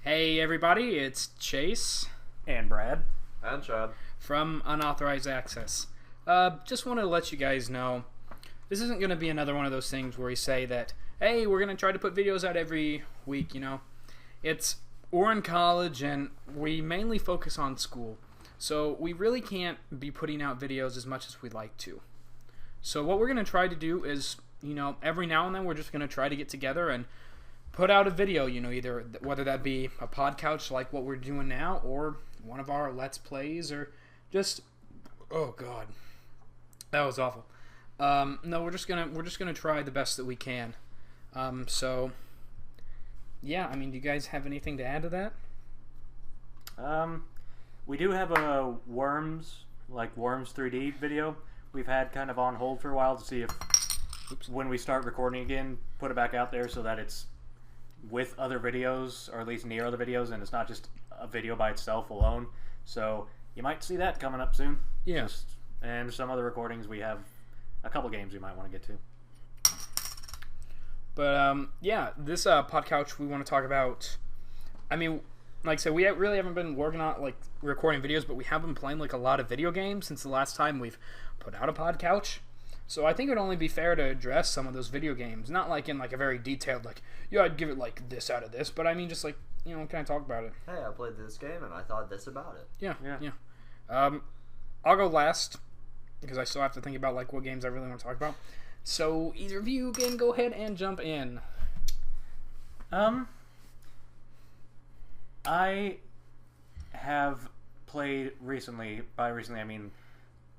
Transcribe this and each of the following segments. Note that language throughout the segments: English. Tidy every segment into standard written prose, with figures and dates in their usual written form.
Hey everybody, it's Chase And Brad. And Chad. from Unauthorized Access. Just wanted to let you guys know, this isn't going to be another one of those things where we say that, hey, we're going to try to put videos out every week, you know. We're in college and we mainly focus on school. So we really can't be putting out videos as much as we'd like to. So what we're going to try to do is, you know, every now and then we're just going to try to get together and put out a video, you know, either whether that be a Podcouch like what we're doing now, or one of our Let's Plays, or just, oh god, that was awful. No, we're just gonna try the best that we can. So yeah, I mean, do you guys have anything to add to that? We do have a Worms 3D video we've had kind of on hold for a while to see if when we start recording again, put it back out there so that it's with other videos, or at least near other videos, and it's not just a video by itself alone. So you might see that coming up soon. Yeah. And some other recordings. We have a couple games we might want to get to. But yeah, this Podcouch we want to talk about. I mean, like I said, we really haven't been working on like recording videos, but we have been playing like a lot of video games since the last time we've put out a Podcouch. So I think it would only be fair to address some of those video games, not like in like a very detailed like, yeah, I'd give it like this out of this, but I mean just like, you know, kind of talk about it. Hey, I played this game and I thought this about it. Yeah. I'll go last because I still have to think about like what games I really want to talk about. So either of you can go ahead and jump in. I have played recently, by recently I mean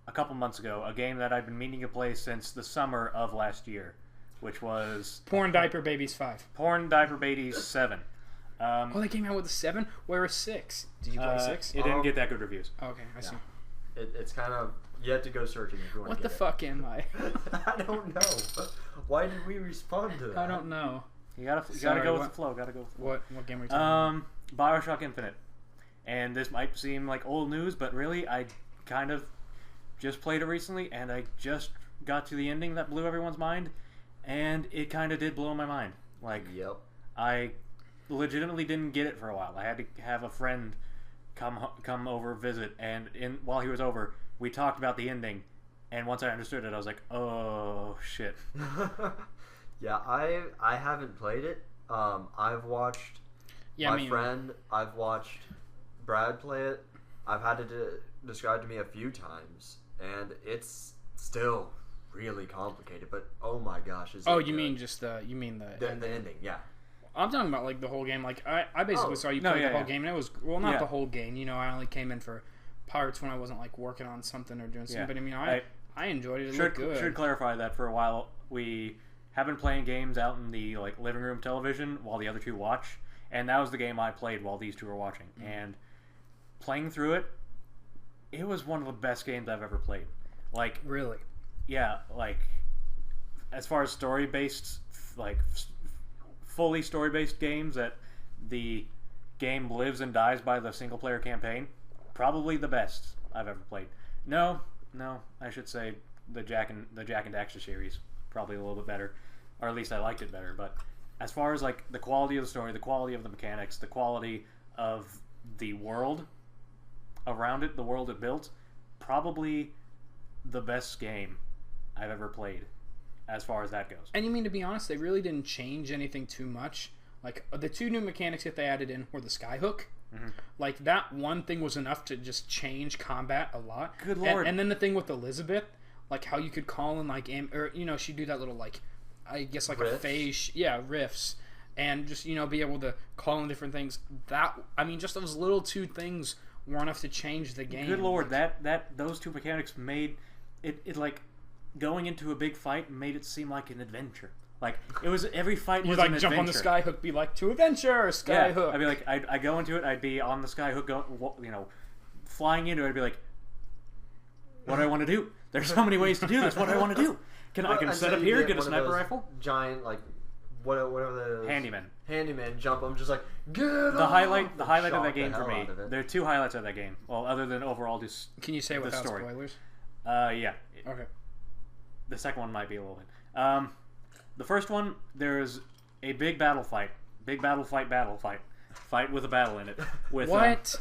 a couple months ago, a game that I've been meaning to play since the summer of last year, which was Porn Diaper Babies 5. Porn Diaper Babies 7. Oh, they came out with a 7? Where is 6? Did you play 6? It didn't get that good reviews. Oh, okay, I see. It's kind of, you have to go searching if you want What to the get fuck am I? I don't know. Why did we respond to that? I don't know. You gotta Sorry, go with what- the flow. Gotta go with the flow. What game are you talking about? Bioshock Infinite. And this might seem like old news, but really, I kind of just played it recently, and I just got to the ending that blew everyone's mind, and it kind of did blow my mind. Like, Yep. I legitimately didn't get it for a while. I had to have a friend come over, visit, and while he was over, we talked about the ending, and once I understood it, I was like, oh, shit. Yeah, I haven't played it. I've watched friend. I've watched Brad play it. I've had it described to me a few times, and it's still really complicated. But oh my gosh, is Oh, it you good. mean just the ending? Yeah. I'm talking about like the whole game. Like I basically saw you play the whole game, and it was not the whole game. You know, I only came in for parts when I wasn't like working on something or doing something. But I mean, I enjoyed it. It looked good. Should clarify that for a while we have been playing games out in the like living room television while the other two watch, and that was the game I played while these two were watching. And playing through it, it was one of the best games I've ever played. Like, really, yeah, like as far as story-based, like fully story-based games that the game lives and dies by the single-player campaign, probably the best I've ever played. No, I should say the Jack and Daxter series probably a little bit better, or at least I liked it better. But as far as like the quality of the story, the quality of the mechanics, the quality of the world around it, the world it built, probably the best game I've ever played as far as that goes. And you mean, to be honest, they really didn't change anything too much. Like the two new mechanics that they added in were the skyhook. Mm-hmm. Like that one thing was enough to just change combat a lot. Good lord! And then the thing with Elizabeth, like how you could call in like or you know, she'd do that little like, I guess like riffs? a phase, riffs, and just, you know, be able to call in different things. That, I mean, just those little two things were enough to change the game. Good lord, that those two mechanics made it like going into a big fight made it seem like an adventure. Like it was every fight was like an jump adventure. on the skyhook, be like, to adventure, skyhook. Yeah, I'd be like, I go into it, I'd be on the skyhook, you know, flying into it. I'd be like, what do I want to do? There's so many ways to do this. What do I want to do? I can set up here, get a sniper rifle, giant like whatever the handyman jump. I'm just like, get the highlight of that game the for me. There are two highlights of that game. Well, other than overall just Can you say the without story. spoilers? Yeah. Okay. The second one might be a little bit. The first one, there's a big battle fight, fight with a battle in it. With What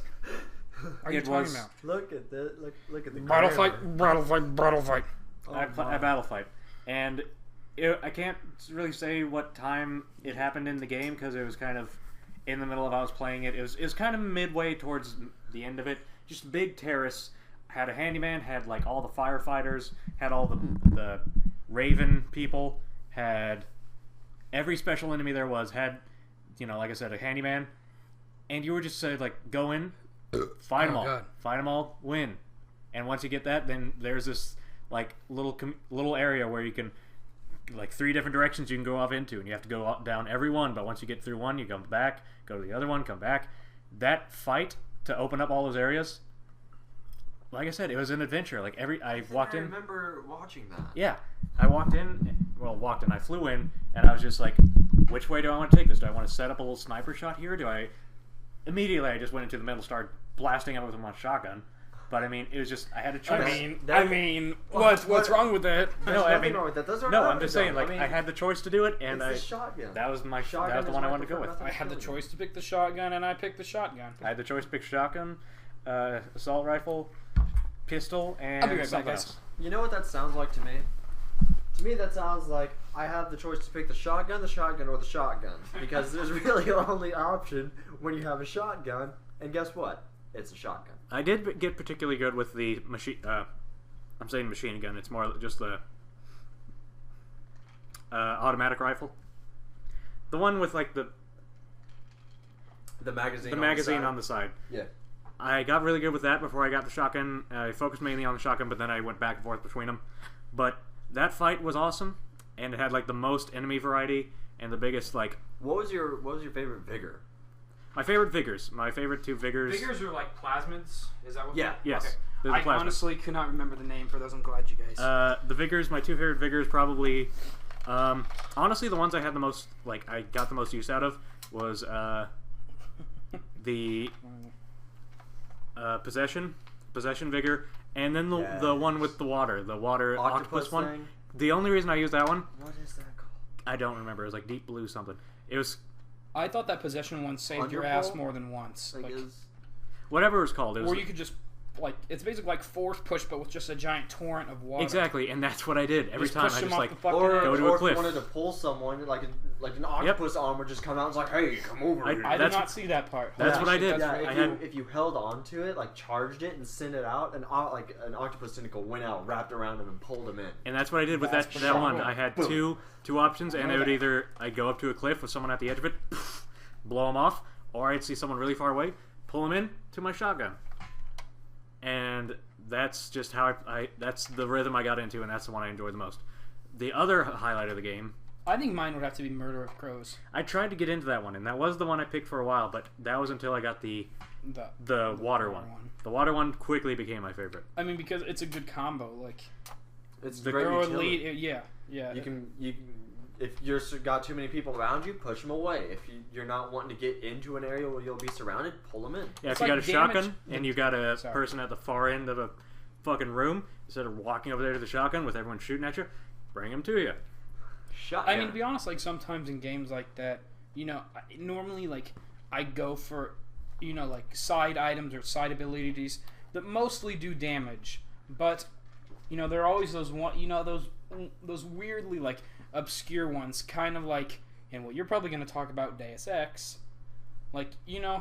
are you it talking was- about? Look at the look at the Battle grammar. fight, battle fight, battle fight. I battle fight, and I can't really say what time it happened in the game because it was kind of in the middle of I was playing it. It was kind of midway towards the end of it. Just a big terrace. Had a handyman. Had like all the firefighters. Had all the raven people. Had every special enemy there was. Had like I said, a handyman. And you were just like go in, fight them all, God. fight them all, win. And once you get that, then there's this like little area where you can like 3 different directions you can go off into, and you have to go down every one. But once you get through one, you come back, go to the other one, come back. That fight to open up all those areas, like I said, it was an adventure. Like I walked in. I remember watching that. Yeah, I walked in. I flew in, and I was just like, which way do I want to take this? Do I want to set up a little sniper shot here? Immediately, I just went into the middle, started blasting it with my shotgun. But I mean, it was just I had a choice. What's wrong with that? There's nothing wrong with that. Those are I'm just saying, weapons, I had the choice to do it, and it's the shotgun. that was my Shotgun that was the is one I my wanted to go preferred with. method. I had the choice to pick the shotgun, and I picked the shotgun. I had the choice to pick shotgun, assault rifle, pistol, and I'll be right back, something guys. else. You know what that sounds like to me? To me, that sounds like I have the choice to pick the shotgun, or the shotgun. Because there's really only option when you have a shotgun, and guess what? It's a shotgun. I did get particularly good with the machine. I'm saying machine gun. It's more just the automatic rifle. The one with like the magazine on the side. Yeah. I got really good with that before I got the shotgun. I focused mainly on the shotgun, but then I went back and forth between them. But that fight was awesome, and it had like the most enemy variety and the biggest like. What was your favorite vigor? My favorite vigors. My favorite 2 vigors. Vigors are like plasmids. Is that what? Yeah. Yes. Okay. They're the I plasmids. honestly could not remember the name for those. I'm glad you guys. The vigors. My 2 favorite vigors probably. Honestly, the ones I had the most I got the most use out of was the possession vigor, and then the one with the water octopus one. thing? The only reason I used that one, What is that called? I don't remember. It was like deep blue something. It was I thought that possession one saved your Underpole? ass more than once. Like, Like, whatever it was called. It was or you could just it's basically like force push, but with just a giant torrent of water. exactly, and that's what I did every Just time. push I them just off like the fucking Or, edge. Go to a or if cliff. you wanted to pull someone, like an octopus arm would just come out and it's like, hey, come over here. I did That's- not see that part. that's what I did. Yeah, really if you held onto it, like charged it and sent it out, an octopus tentacle went out, wrapped around him, and pulled him in. And that's what I did with That's that one. cool. I had Boom. two options, and I it know would that. I'd go up to a cliff with someone at the edge of it, blow them off, or I'd see someone really far away, pull them in to my shotgun. And that's just how that's the rhythm I got into, and that's the one I enjoyed the most. The other highlight of the game, I think mine would have to be Murder of Crows. I tried to get into that one, and that was the one I picked for a while, but that was until I got the The water one. The water one quickly became my favorite. I mean, because it's a good combo. Like, It's The great throw a utility. lead. Yeah. You can if you're got too many people around you, push them away. If you're not wanting to get into an area where you'll be surrounded, pull them in. Yeah, It's if you like got a damage- shotgun and you got a Sorry. person at the far end of a fucking room, instead of walking over there to the shotgun with everyone shooting at you, bring them to you. Shotgun. I mean, to be honest, like sometimes in games like that, normally like I go for, like side items or side abilities that mostly do damage, but there are always those those weirdly like obscure ones, kind of like, and what you're probably going to talk about, Deus Ex. Like,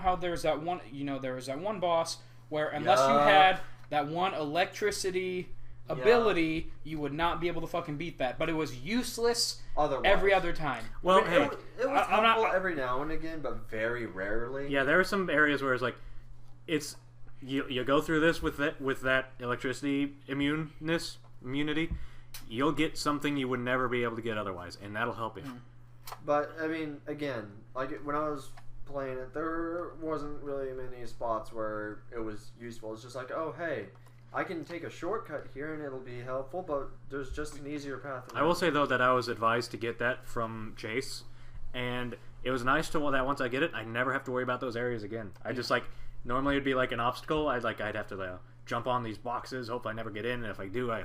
how there's that one, there was that one boss where unless you had that one electricity ability, you would not be able to fucking beat that. But it was useless Otherwise. every other time. Well, I mean, hey, it was I'm not- helpful every now and again, but very rarely. yeah, there are some areas where it's like, it's you go through this with that electricity immunity, you'll get something you would never be able to get otherwise, and that'll help you. But I mean, again, like when I was playing it, there wasn't really many spots where it was useful. It's just like, oh hey, I can take a shortcut here and it'll be helpful, but there's just an easier path. I will say though that I was advised to get that from Chase, and it was nice to that once I get it, I never have to worry about those areas again. I just like normally it'd be like an obstacle. I'd have to jump on these boxes, hope I never get in, and if I do, I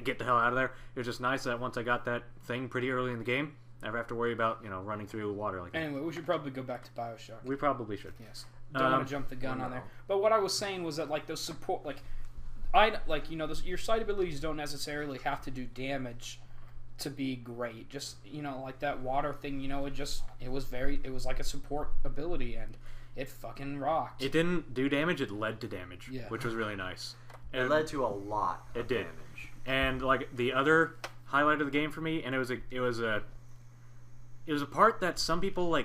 get the hell out of there. It was just nice that once I got that thing pretty early in the game, Never have to worry about running through water like that. Anyway, we should probably go back to BioShock. We probably should. Yes. Don't want to jump the gun on there. But what I was saying was that those support your sight abilities don't necessarily have to do damage to be great. Just like that water thing. It was like a support ability, and it fucking rocked. It didn't do damage. It led to damage, which was really nice. And it led to a lot of damage. And the other highlight of the game for me, and it was a part that some people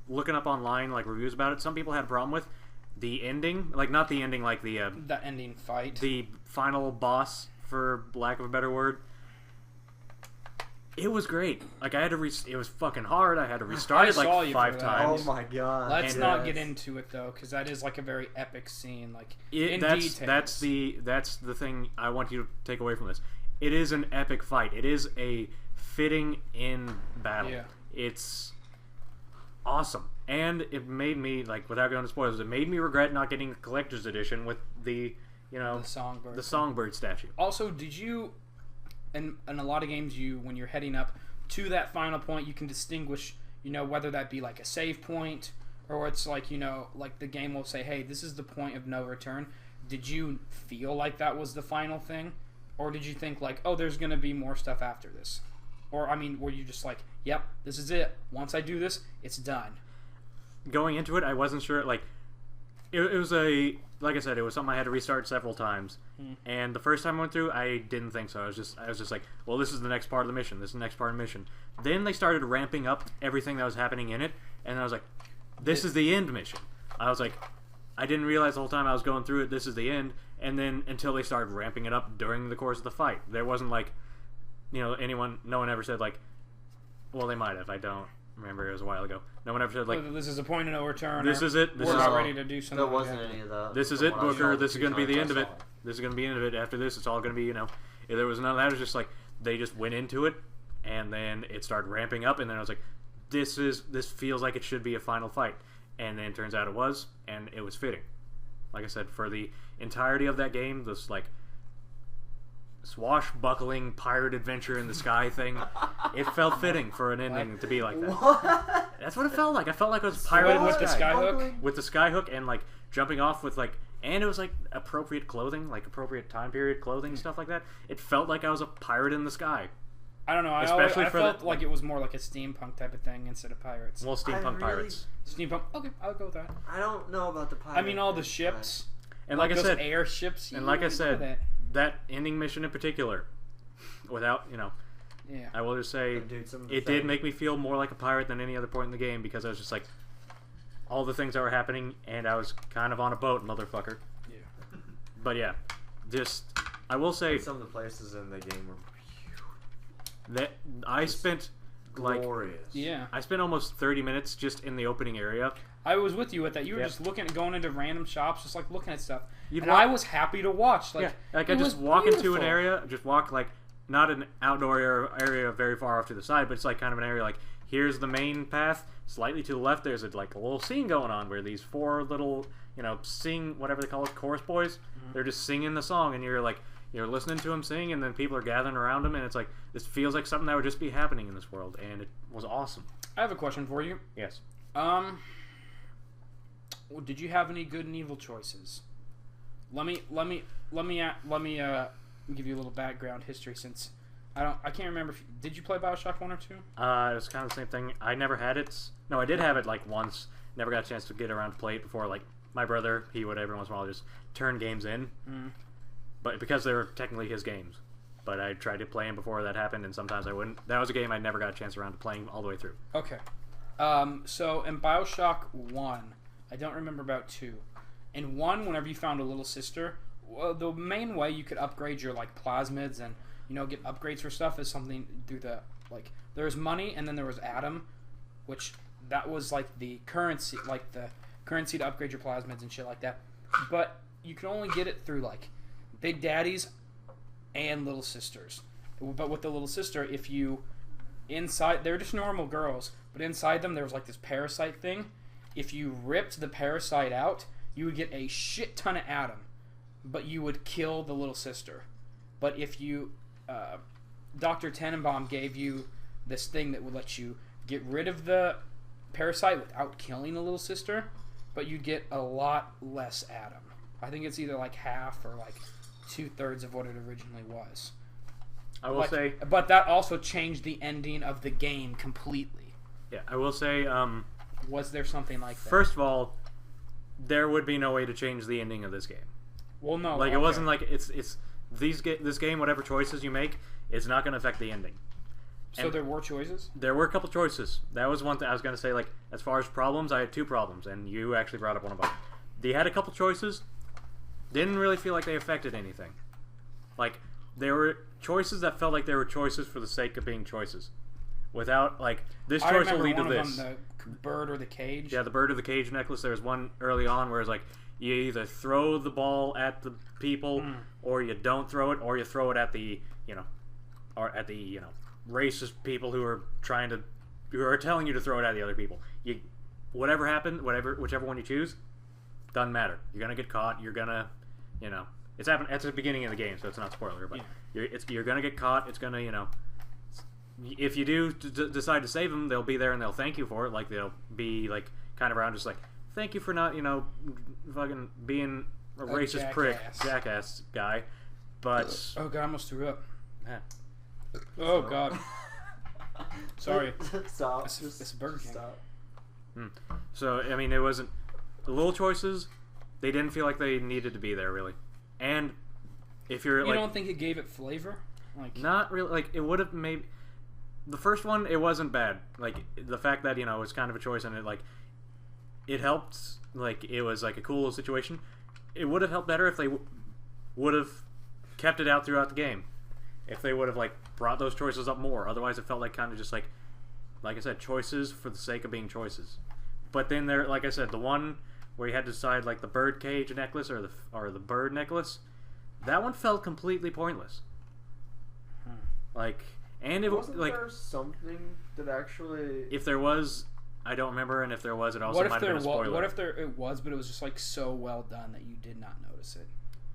looking up online reviews about it. Some people had a problem with the ending, not the ending, the ending fight, the final boss, for lack of a better word. It was great. I had to it was fucking hard. I had to restart it 5 times. Oh my god! Let's not get into it though, because that is a very epic scene. That's the thing I want you to take away from this. It is an epic fight. It is a fitting in battle. Yeah. It's awesome, and it made me without going into spoilers, it made me regret not getting a collector's edition with the songbird statue. Also, did you? In a lot of games, when you're heading up to that final point, you can distinguish, whether that be a save point, or it's the game will say, hey, this is the point of no return. Did you feel like that was the final thing? Or did you think oh, there's going to be more stuff after this? Or, were you just yep, this is it. Once I do this, it's done. Going into it, I wasn't sure, it was like I said, it was something I had to restart several times. And the first time I went through, I didn't think so. I was just well, this is the next part of the mission. This is the next part of the mission. Then they started ramping up everything that was happening in it, and I was like, this is the end mission. I was like, I didn't realize the whole time I was going through it, this is the end. And then until they started ramping it up during the course of the fight. There wasn't no one ever said well, they might have. I don't remember. It was a while ago. No one ever said this is a point of no return. This is it. We're not ready to do something. There wasn't any of that. This is it, Booker. This is going to be the end of it. This is going to be the end of it. After this, it's all going to be There was none of that. It was just they just went into it, and then it started ramping up, and then I was like, this feels like it should be a final fight, and then it turns out it was, and it was fitting. Like I said, for the entirety of that game, this swashbuckling pirate adventure in the sky thing, it felt fitting for an ending to be like that. What? That's what it felt like. I felt like I was a pirate with the skyhook. With the skyhook and jumping off with and it was appropriate clothing, appropriate time period clothing, stuff like that. It felt like I was a pirate in the sky. I don't know. I felt like it was more like a steampunk type of thing instead of pirates. Well, steampunk pirates. Steampunk. Okay, I'll go with that. I don't know about the pirates. All the ships. And like I said, airships. And like I said, that ending mission in particular, without yeah, I will just say it did make me feel more like a pirate than any other point in the game, because I was just all the things that were happening, and I was kind of on a boat, motherfucker. Yeah. But yeah, I will say and some of the places in the game were that I spent glorious. I spent almost 30 minutes just in the opening area. I was with you at that. You were just going into random shops, just looking at stuff. I was happy to watch. I just walk into an area, just walk not an outdoor area very far off to the side, but it's kind of an area here's the main path. Slightly to the left, there's a little scene going on where these 4 little sing whatever they call it, chorus boys. Mm-hmm. They're just singing the song, and you're listening to them sing, and then people are gathering around them, and it's this feels like something that would just be happening in this world, and it was awesome. I have a question for you. Yes. Did you have any good and evil choices? Let me give you a little background history, since I can't remember. Did you play BioShock 1 or 2? It was kind of the same thing. I never had it. No, I did have it once. Never got a chance to get around to play it before. My brother, he would every once in a while just turn games in, but because they were technically his games. But I tried to play them before that happened, and sometimes I wouldn't. That was a game I never got a chance around to playing all the way through. Okay. So in BioShock 1, I don't remember about 2. In 1, whenever you found a little sister, the main way you could upgrade your plasmids and get upgrades for stuff is something through the there was money, and then there was Atom, which that was the currency, the currency to upgrade your plasmids and shit like that. But you can only get it through Big Daddies and Little Sisters. But with the Little Sister, if you they're just normal girls, but inside them there was this parasite thing. If you ripped the parasite out, you would get a shit ton of Atom, but you would kill the Little Sister. But if you Dr. Tenenbaum gave you this thing that would let you get rid of the parasite without killing the little sister, but you get a lot less Adam. I think it's either like half or like 2/3 of what it originally was. I will say, but that also changed the ending of the game completely. Yeah, I will say. Was there something like that? First of all, there would be no way to change the ending of this game. Well, no. Like, it wasn't like it's this game, whatever choices you make, it's not going to affect the ending. So and there were choices? There were a couple choices. That was one thing I was going to say. Like, as far as problems, I had 2 problems, and you actually brought up one of them. They had a couple choices. Didn't really feel like they affected anything. Like, there were choices that felt like they were choices for the sake of being choices. Without, like, this choice will lead to this. The bird or the cage? Yeah, the bird or the cage necklace. There was one early on where it's like, you either throw the ball at the people, or you don't throw it, or you throw it at the, racist people who are telling you to throw it at the other people. Whatever happened, whichever one you choose, doesn't matter. You're gonna get caught. You're gonna, it's happened at the beginning of the game, so it's not spoiler, but you're gonna get caught. It's gonna, if you do decide to save them, they'll be there and they'll thank you for it. Like, they'll be like kind of around, just like, thank you for not, fucking being a racist jackass guy. But oh god, I almost threw up. Yeah. Oh god. Sorry. Stop. It's Burger King. Stop. So I mean, it wasn't the little choices. They didn't feel like they needed to be there really. And if you're you don't think it gave it flavor? Like, not really. Like, it would have maybe. The first one, it wasn't bad. Like, the fact that, it was kind of a choice and it helped. Like, it was like a cool situation. It would have helped better if they would have kept it out throughout the game. If they would have, like, brought those choices up more. Otherwise, it felt like kind of just like I said, choices for the sake of being choices. But then there, like I said, the one where you had to decide, like, the bird cage necklace or the bird necklace, that one felt completely pointless. Like, and it wasn't like there something that actually. If there was, I don't remember, and if there was, it also might have been a spoiler. What if it was, but it was just like so well done that you did not notice it?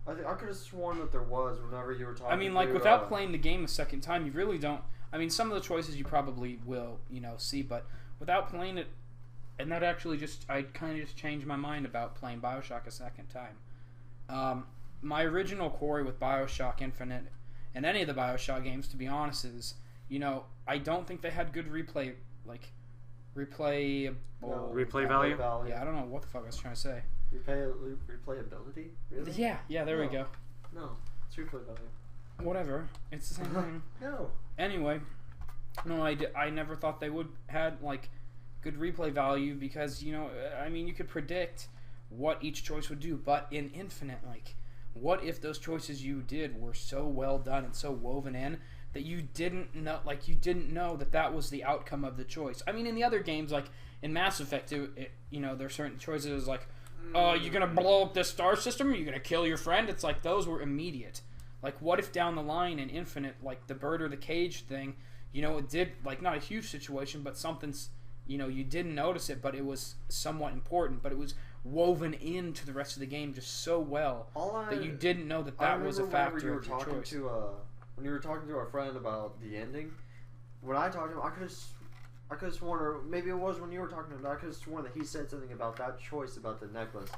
I could have sworn that there was whenever you were talking. I mean, like, without playing the game a second time, you really don't. I mean, some of the choices you probably will, see, but without playing it, and that actually I kind of just changed my mind about playing BioShock a second time. My original quarry with BioShock Infinite and any of the BioShock games, to be honest, is, I don't think they had good replay value. Yeah, I don't know what the fuck I was trying to say. Replayability? Really? Yeah, there we go. No, it's replay value. Whatever, it's the same thing. No. Anyway, no, I never thought they would had like good replay value because I mean, you could predict what each choice would do, but in Infinite, like, what if those choices you did were so well done and so woven in that you didn't know that was the outcome of the choice? I mean, in the other games, like in Mass Effect, there's certain choices like, you're gonna blow up this star system, or you're gonna kill your friend. It's like those were immediate. Like, what if down the line in Infinite, like the bird or the cage thing, it did, like, not a huge situation, but something's, you didn't notice it, but it was somewhat important, but it was woven into the rest of the game just so well that you didn't know that was a factor of your choice. When you were talking to our friend about the ending, when I talked to him, I could have sworn, or maybe it was when you were talking to him, I could have sworn that he said something about that choice about the necklace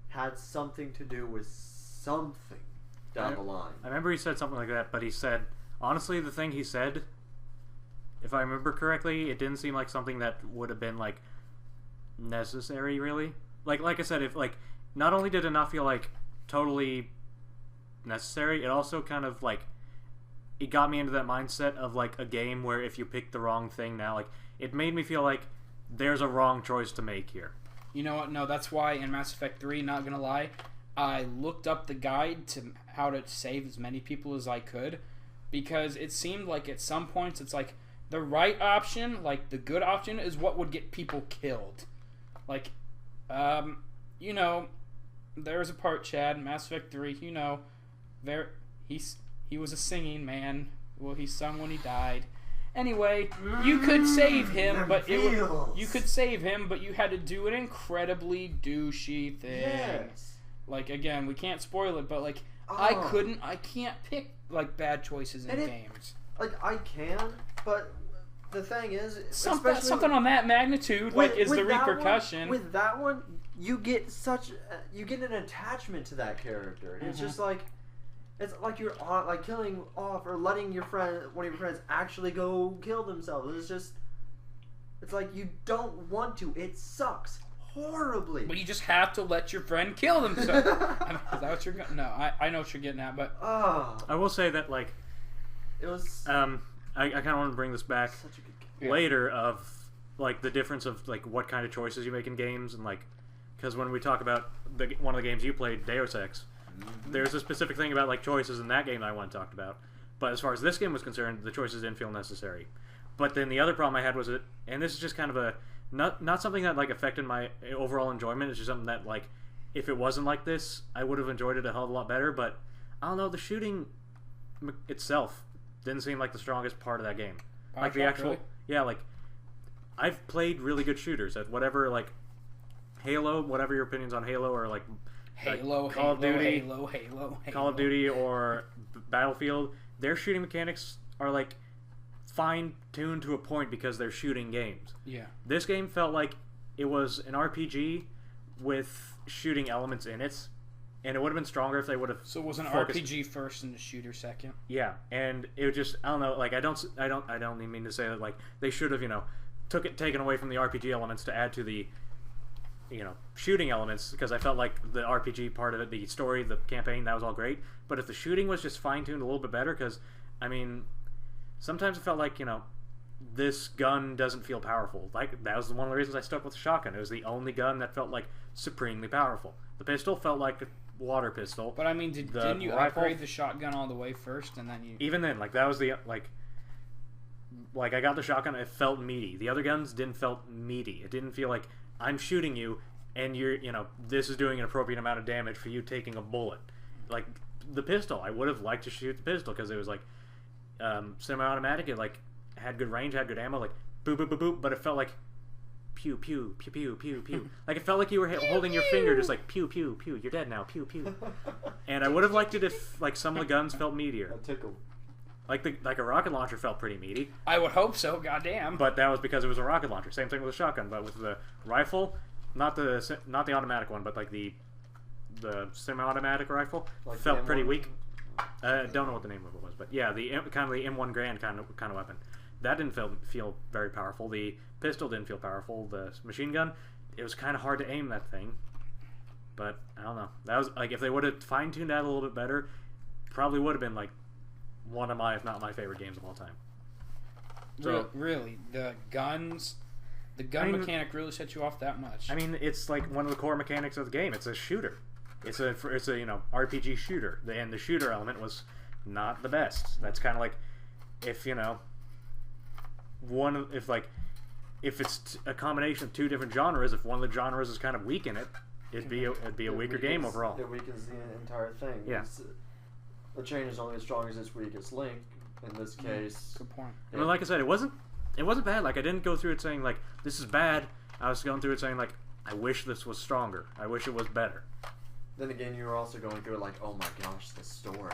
had something to do with something down the line. I remember he said something like that, but he said, honestly, the thing he said, if I remember correctly, it didn't seem like something that would have been, like, necessary, really. Like I said, if, like, not only did it not feel, like, totally necessary, it also kind of, like, it got me into that mindset of, like, a game where if you pick the wrong thing now, like, it made me feel like there's a wrong choice to make here. You know what? No, that's why in Mass Effect 3, not gonna lie, I looked up the guide to how to save as many people as I could, because it seemed like at some points it's like the right option, like the good option, is what would get people killed. Like, there was a part, Chad, Mass Effect 3, he was a singing man. Well, he sung when he died. Anyway, you could save him, but you had to do an incredibly douchey thing. Yes. Like, again, we can't spoil it, but like, I can't pick like bad choices in games. Like, I can, but the thing is, something on that magnitude, is the repercussion. With that one, you get an attachment to that character. It's just like, it's like you're killing off or letting one of your friends actually go kill themselves. It's like you don't want to. It sucks horribly. But you just have to let your friend kill themselves. Is that what you're going? No, I know what you're getting at, but I will say that it was. I kind of want to bring this back later of the difference of what kind of choices you make in games and because when we talk about one of the games you played, Deus Ex, there's a specific thing about choices in that game that I want to talk about. But as far as this game was concerned, the choices didn't feel necessary. But then the other problem I had was and this is just kind of not something that affected my overall enjoyment. It's just something that if it wasn't like this, I would have enjoyed it a hell of a lot better. But I don't know, the shooting itself didn't seem like the strongest part of that game. The actual, really? I've played really good shooters at whatever Halo, whatever your opinions on Halo or Call of Duty, Call of Duty or Battlefield. Their shooting mechanics are fine-tuned to a point because they're shooting games. Yeah. This game felt like it was an RPG with shooting elements in it, and it would have been stronger if they would have. So it was an RPG first and a shooter second. Yeah, and it was just, I don't know, I don't even mean to say that they should have taken away from the RPG elements to add to the shooting elements, because I felt like the RPG part of it, the story, the campaign, that was all great. But if the shooting was just fine-tuned a little bit better, because sometimes it felt like this gun doesn't feel powerful. That was one of the reasons I stuck with the shotgun. It was the only gun that felt supremely powerful. The pistol felt like a water pistol. But didn't you upgrade the shotgun all the way first, and then you? Even then, that was the I got the shotgun. It felt meaty. The other guns didn't felt meaty. It didn't feel like I'm shooting you, and you're this is doing an appropriate amount of damage for you taking a bullet. The pistol, I would have liked to shoot the pistol because it was semi-automatic. It had good range, had good ammo, boop boop boop boop. But it felt like pew pew pew pew pew pew. It felt like you were holding your finger, just pew pew pew. You're dead now, pew pew. And I would have liked it if some of the guns felt meatier. A tickle. A rocket launcher felt pretty meaty. I would hope so. Goddamn. But that was because it was a rocket launcher. Same thing with the shotgun, but with the rifle, not the automatic one, but the semi-automatic rifle felt pretty weak. I don't know what the name of it was, but yeah, the M1 Grand kind of weapon. That didn't feel very powerful. The pistol didn't feel powerful. The machine gun, it was kind of hard to aim that thing. But I don't know. That was if they would have fine-tuned that a little bit better, probably would have been one of my, if not my favorite games of all time. So, really, the gun mechanic really set you off that much. It's one of the core mechanics of the game. It's a shooter. It's a RPG shooter, and the shooter element was not the best. That's kind of if if it's a combination of two different genres. If one of the genres is kind of weak in it, it'd be a weaker game overall. It weakens the entire thing. Yeah. The chain is only as strong as its weakest link. In this case, good point. Like I said, it wasn't bad. I didn't go through it saying this is bad. I was going through it saying I wish this was stronger. I wish it was better. Then again, you were also going through it oh my gosh, the story.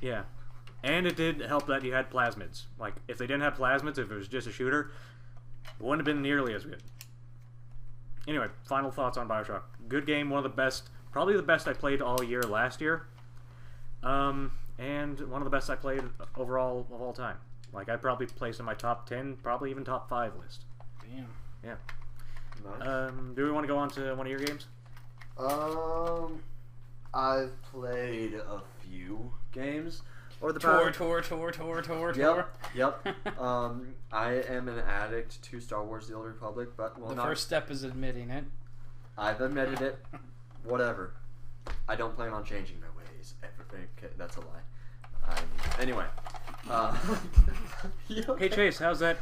Yeah, and it did help that you had plasmids. If they didn't have plasmids, if it was just a shooter, it wouldn't have been nearly as good. Anyway, final thoughts on BioShock. Good game, one of the best, probably the best I played all year last year. And one of the best I played overall of all time. I'd probably place in my top 10, probably even top 5 list. Damn. Yeah. Nice. Do we want to go on to one of your games? I've played a few games. Or the tour. Yep. I am an addict to Star Wars: The Old Republic, but first step is admitting it. I've admitted it. Whatever. I don't plan on changing my ways. Okay, that's a lie. Anyway. Hey Chase, how's that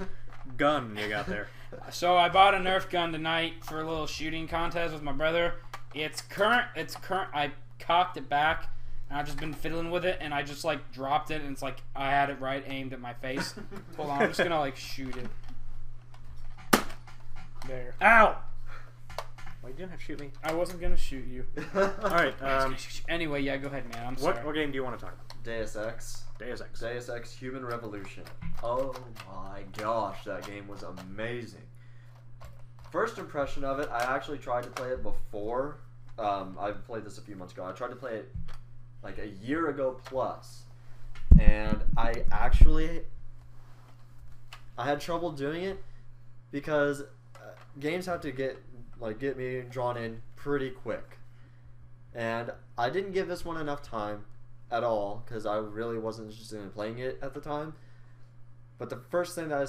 gun you got there? So I bought a Nerf gun tonight for a little shooting contest with my brother. It's current. I cocked it back, and I've just been fiddling with it, and I just dropped it, and it's I had it right aimed at my face. Hold on, I'm just gonna shoot it. There. Ow! Well, you didn't have to shoot me. I wasn't gonna shoot you. All right. Anyway, yeah, go ahead, man. I'm sorry. What game do you want to talk about? Deus Ex. Deus Ex. Deus Ex Human Revolution. Oh my gosh, that game was amazing. First impression of it, I actually tried to play it before. I played this a few months ago. I tried to play it like a year ago plus, and I had trouble doing it because games have to get me drawn in pretty quick, and I didn't give this one enough time at all because I really wasn't interested in playing it at the time. But the first thing that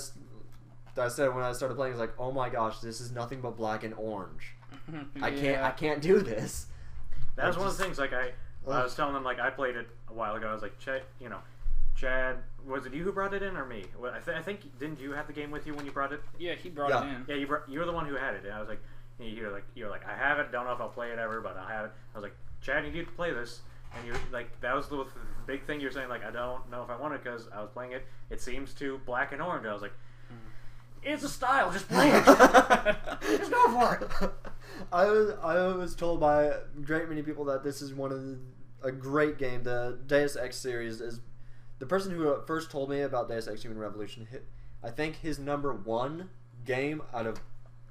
I said when I started playing was like, "Oh my gosh, this is nothing but black and orange. Yeah. I can't do this." That was one of the things. Like I was telling them, like I played it a while ago. I was like, Chad, was it you who brought it in or me? Well, I think didn't you have the game with you when you brought it? Yeah, he brought it in. Yeah, you were the one who had it, and I was like, you're like, I have it. Don't know if I'll play it ever, but I have it. I was like, Chad, you need to play this. And you like that was the big thing you're saying. Like, I don't know if I want it because I was playing it. It seems too black and orange. I was like, it's a style. Just play it. Just go for it. I was told by a great many people that this is a great game. The Deus Ex series is the person who first told me about Deus Ex Human Revolution. I think his #1 game out of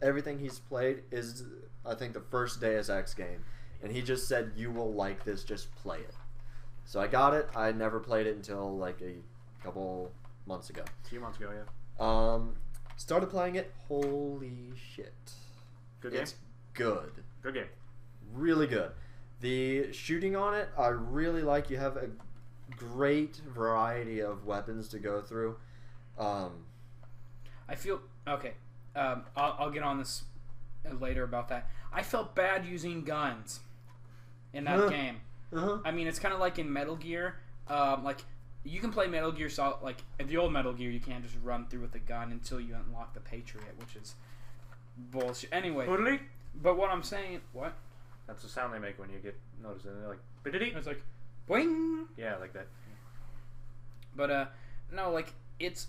everything he's played is I think the first Deus Ex game, and he just said you will like this. Just play it. So I got it. I never played it until like a couple months ago. A few months ago, yeah. Started playing it. Holy shit! Good game. It's good. Good game. Really good. The shooting on it, I really like. You have a great variety of weapons to go through. I feel okay. I'll get on this later about that. I felt bad using guns in that game. I mean, it's kind of like in Metal Gear. Like you can play Metal Gear Solid. Like in the old Metal Gear, you can't just run through with a gun until you unlock the Patriot, which is bullshit. Anyway, but what I'm saying, what? That's the sound they make when you get noticed. And they're like, "Bididi." It's like, boing. Yeah, like that. But no, like it's.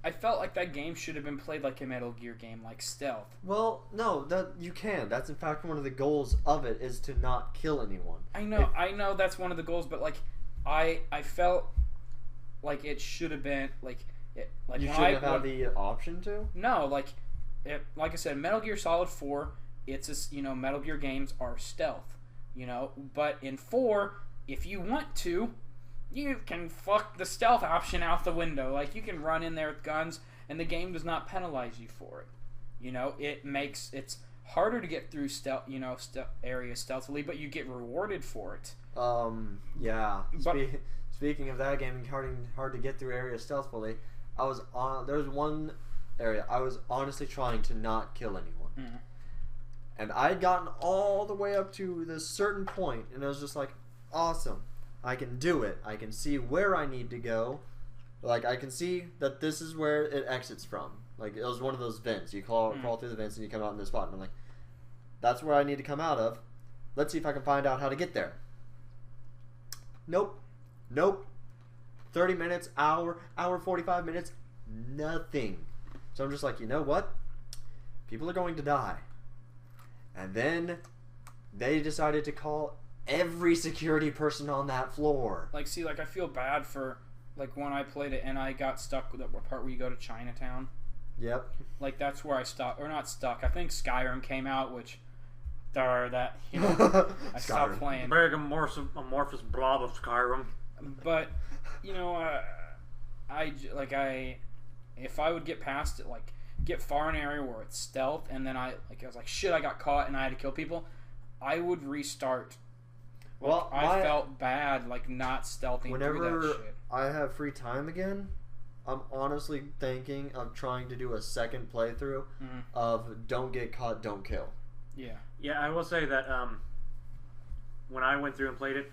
I felt like that game should have been played like a Metal Gear game, like stealth. Well, no, that you can. That's in fact one of the goals of it is to not kill anyone. I know that's one of the goals, but like, I felt like it should have been like it. Like you shouldn't have had the option to. No, like I said, Metal Gear Solid 4. It's Metal Gear games are stealth, But in 4, if you want to, you can fuck the stealth option out the window. Like you can run in there with guns, and the game does not penalize you for it. It makes it's harder to get through stealth, areas stealthily, but you get rewarded for it. Yeah. But speaking of that game, hard to get through areas stealthily. There was one area I was honestly trying to not kill anyone. And I had gotten all the way up to this certain point, and it was just like, awesome. I can do it. I can see where I need to go. Like, I can see that this is where it exits from. Like, it was one of those vents. You crawl through the vents and you come out in this spot. And I'm like, that's where I need to come out of. Let's see if I can find out how to get there. Nope. 30 minutes, hour 45 minutes, nothing. So I'm just like, you know what? People are going to die. And then they decided to call every security person on that floor. Like, see, like I feel bad for like when I played it and I got stuck with the part where you go to Chinatown. Yep. Like that's where I stopped, or not stuck. I think Skyrim came out, which I stopped playing. Big amorphous blob of Skyrim. But if I would get past it, like get far in an area where it's stealth, and then I was like, shit, I got caught and I had to kill people, I would restart. Well, I felt bad, like not stealthing through that shit. Whenever I have free time again, I'm honestly thinking of trying to do a second playthrough of Don't Get Caught, Don't Kill. Yeah. Yeah, I will say that when I went through and played it,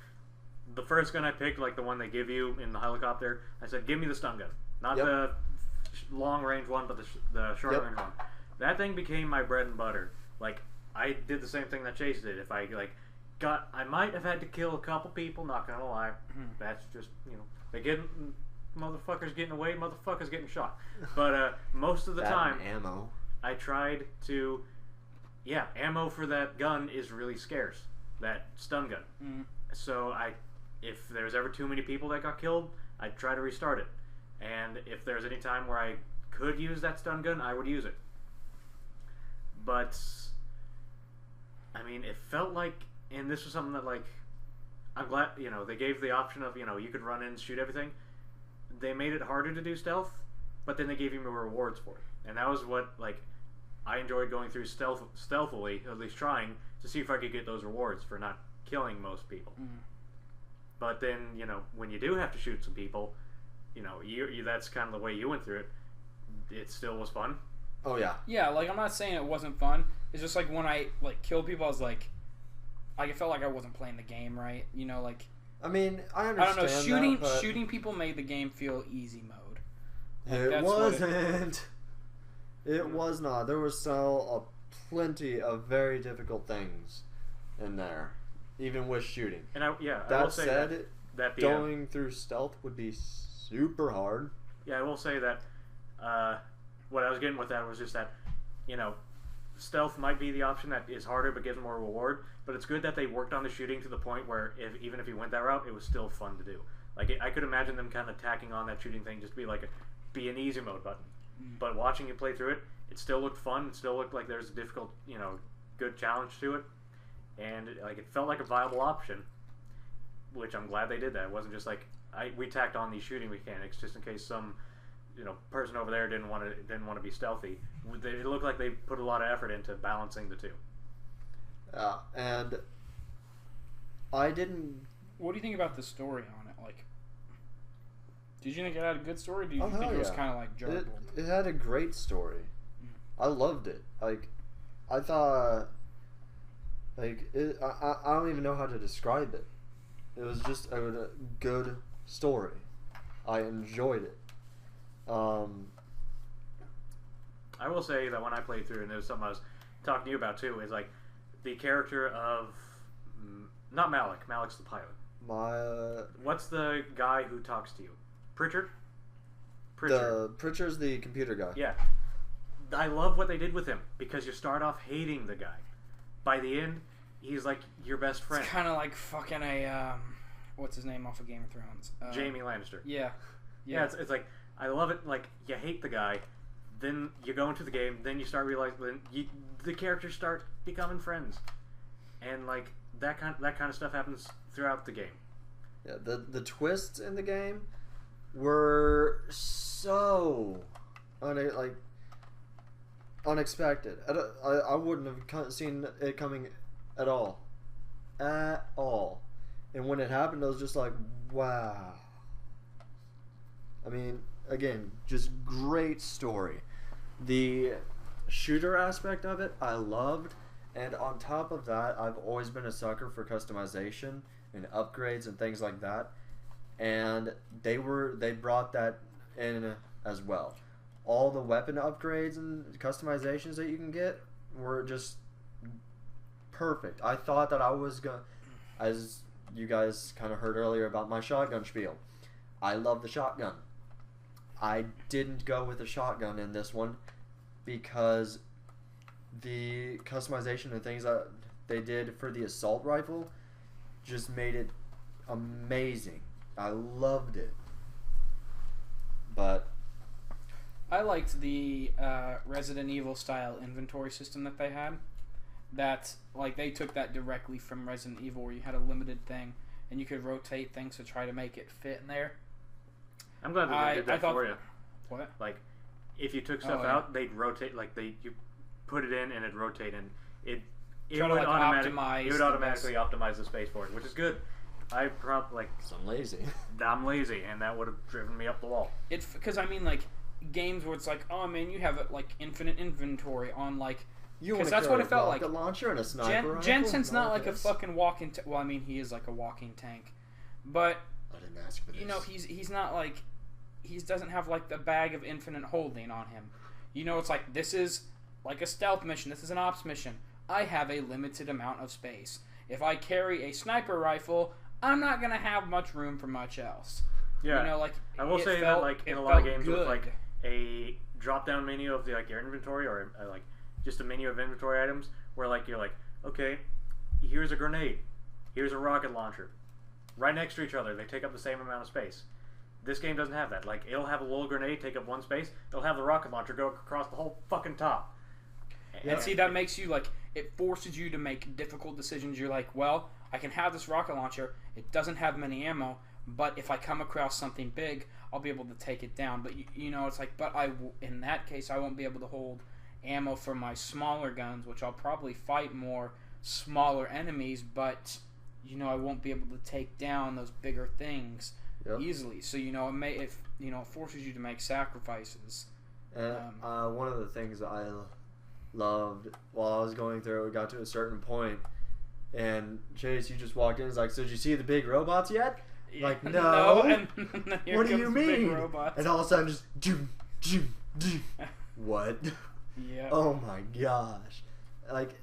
the first gun I picked, like the one they give you in the helicopter, I said, give me the stun gun. Not the long range one, but the short range one. That thing became my bread and butter. Like, I did the same thing that Chase did. If I I might have had to kill a couple people, not gonna lie. That's just, motherfuckers getting away, motherfuckers getting shot. But most of the time, ammo. I tried to yeah, ammo for that gun is really scarce. That stun gun. Mm. So if there's ever too many people that got killed, I'd try to restart it. And if there's any time where I could use that stun gun, I would use it. But I mean, it felt like, and this was something that, like, I'm glad, they gave the option of, you could run in and shoot everything. They made it harder to do stealth, but then they gave you more rewards for it. And that was what, like, I enjoyed going through stealthily, at least trying, to see if I could get those rewards for not killing most people. Mm. But then, when you do have to shoot some people, you that's kind of the way you went through it. It still was fun. Oh, yeah. Yeah, like, I'm not saying it wasn't fun. It's just, like, when I, like, killed people, I was like, I felt like I wasn't playing the game right. Like... I mean, I understand. I don't know. But Shooting people made the game feel easy mode. Like, it wasn't. It was not. There was still plenty of very difficult things in there, even with shooting. And I will say that going through stealth would be super hard. Yeah, I will say that what I was getting with that was just that, stealth might be the option that is harder but gives more reward. But it's good that they worked on the shooting to the point where even if you went that route, it was still fun to do. Like, I could imagine them kind of tacking on that shooting thing just be like be an easy mode button. But watching you play through it, it still looked fun. It still looked like there's a difficult, good challenge to it. And it felt like a viable option, which I'm glad they did that. It wasn't just like we tacked on these shooting mechanics just in case some person over there didn't want to be stealthy. It looked like they put a lot of effort into balancing the two. And I didn't. What do you think about the story on it? Like, did you think it had a good story? Or do you think it was kind of like jarbled? It had a great story. I loved it. Like, I thought, I don't even know how to describe it. It was just a good story. I enjoyed it. I will say that when I played through, and there's something I was talking to you about too, is like the character of not Malik. Malik's the pilot. What's the guy who talks to you? Pritchard. Pritchard's the computer guy. Yeah, I love what they did with him because you start off hating the guy. By the end, he's like your best friend. It's kind of like fucking a what's his name off of Game of Thrones? Jaime Lannister. Yeah. It's like I love it. Like, you hate the guy, then you go into the game, then you start realizing the characters start becoming friends, and like that kind of stuff happens throughout the game. Yeah, the twists in the game were so unexpected. I wouldn't have seen it coming at all. And when it happened, I was just like, wow. I mean, again, just great story. The shooter aspect of it, I loved. And on top of that, I've always been a sucker for customization and upgrades and things like that. And they brought that in as well. All the weapon upgrades and customizations that you can get were just perfect. I thought that I was going to, as you guys kind of heard earlier about my shotgun spiel, I love the shotgun. I didn't go with a shotgun in this one because the customization and things that they did for the assault rifle just made it amazing. I loved it. But I liked the Resident Evil style inventory system that they had. That, like, they took that directly from Resident Evil, where you had a limited thing and you could rotate things to try to make it fit in there. I'm glad that they did that for you. What? Like, if you took stuff out, they'd rotate. Like, you put it in and it'd rotate, and it would automatically optimize the space for it, which is good. I probably I'm lazy. I'm lazy, and that would have driven me up the wall. Because I mean, like, games where it's like, oh man, you have like infinite inventory on like. Because that's what it felt like. A launcher and a sniper rifle? Jensen's not like a fucking walking. Well, I mean, he is like a walking tank, but I didn't ask for this. He's not like he doesn't have like the bag of infinite holding on him. It's like this is like a stealth mission. This is an ops mission. I have a limited amount of space. If I carry a sniper rifle, I'm not gonna have much room for much else. Yeah, like I will say that like in a lot of games with like a drop down menu of the like your inventory or like just a menu of inventory items where like you're like, okay, here's a grenade, here's a rocket launcher, right next to each other. They take up the same amount of space. This game doesn't have that. Like, it'll have a little grenade take up one space. It'll have the rocket launcher go across the whole fucking top. And see, that makes you, like, it forces you to make difficult decisions. You're like, well, I can have this rocket launcher. It doesn't have many ammo, but if I come across something big, I'll be able to take it down. But, you know, it's like, but in that case, I won't be able to hold ammo for my smaller guns, which I'll probably fight more smaller enemies, but, you know, I won't be able to take down those bigger things. Yep. Easily, so you know it forces you to make sacrifices. And one of the things that I loved while I was going through, we got to a certain point, and Chase, you just walked in. It's like, so did you see the big robots yet? Yeah. Like, no. And what do you mean? And all of a sudden, just what? Yeah. Oh my gosh! Like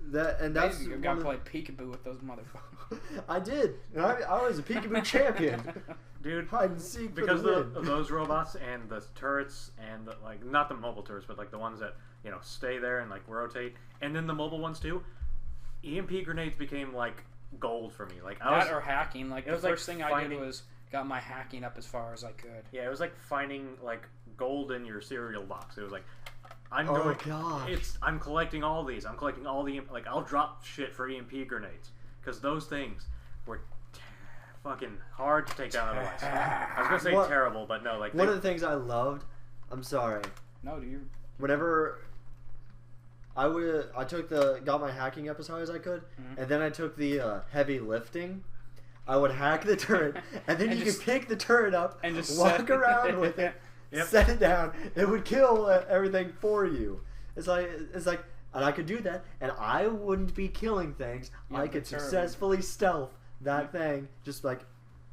that, and that's you gotta play peekaboo with those motherfuckers. I did. I was a peekaboo champion. Dude, hide and seek because of those robots and the turrets and like not the mobile turrets, but like the ones that stay there and like rotate, and then the mobile ones too. EMP grenades became like gold for me. Like or hacking. Like the first thing I did was got my hacking up as far as I could. Yeah, it was like finding like gold in your cereal box. It was like I'm collecting all these. I'm collecting all the I'll drop shit for EMP grenades. Because those things were fucking hard to take down otherwise. I was going to say terrible, but no. Like one of the things I loved, I'm sorry. No, do you? Whenever I got my hacking up as high as I could, and then I took the heavy lifting. I would hack the turret, and then you could pick the turret up and just walk around with it, set it down. It would kill everything for you. It's like. And I could do that, and I wouldn't be killing things. I could successfully stealth that thing. Just like,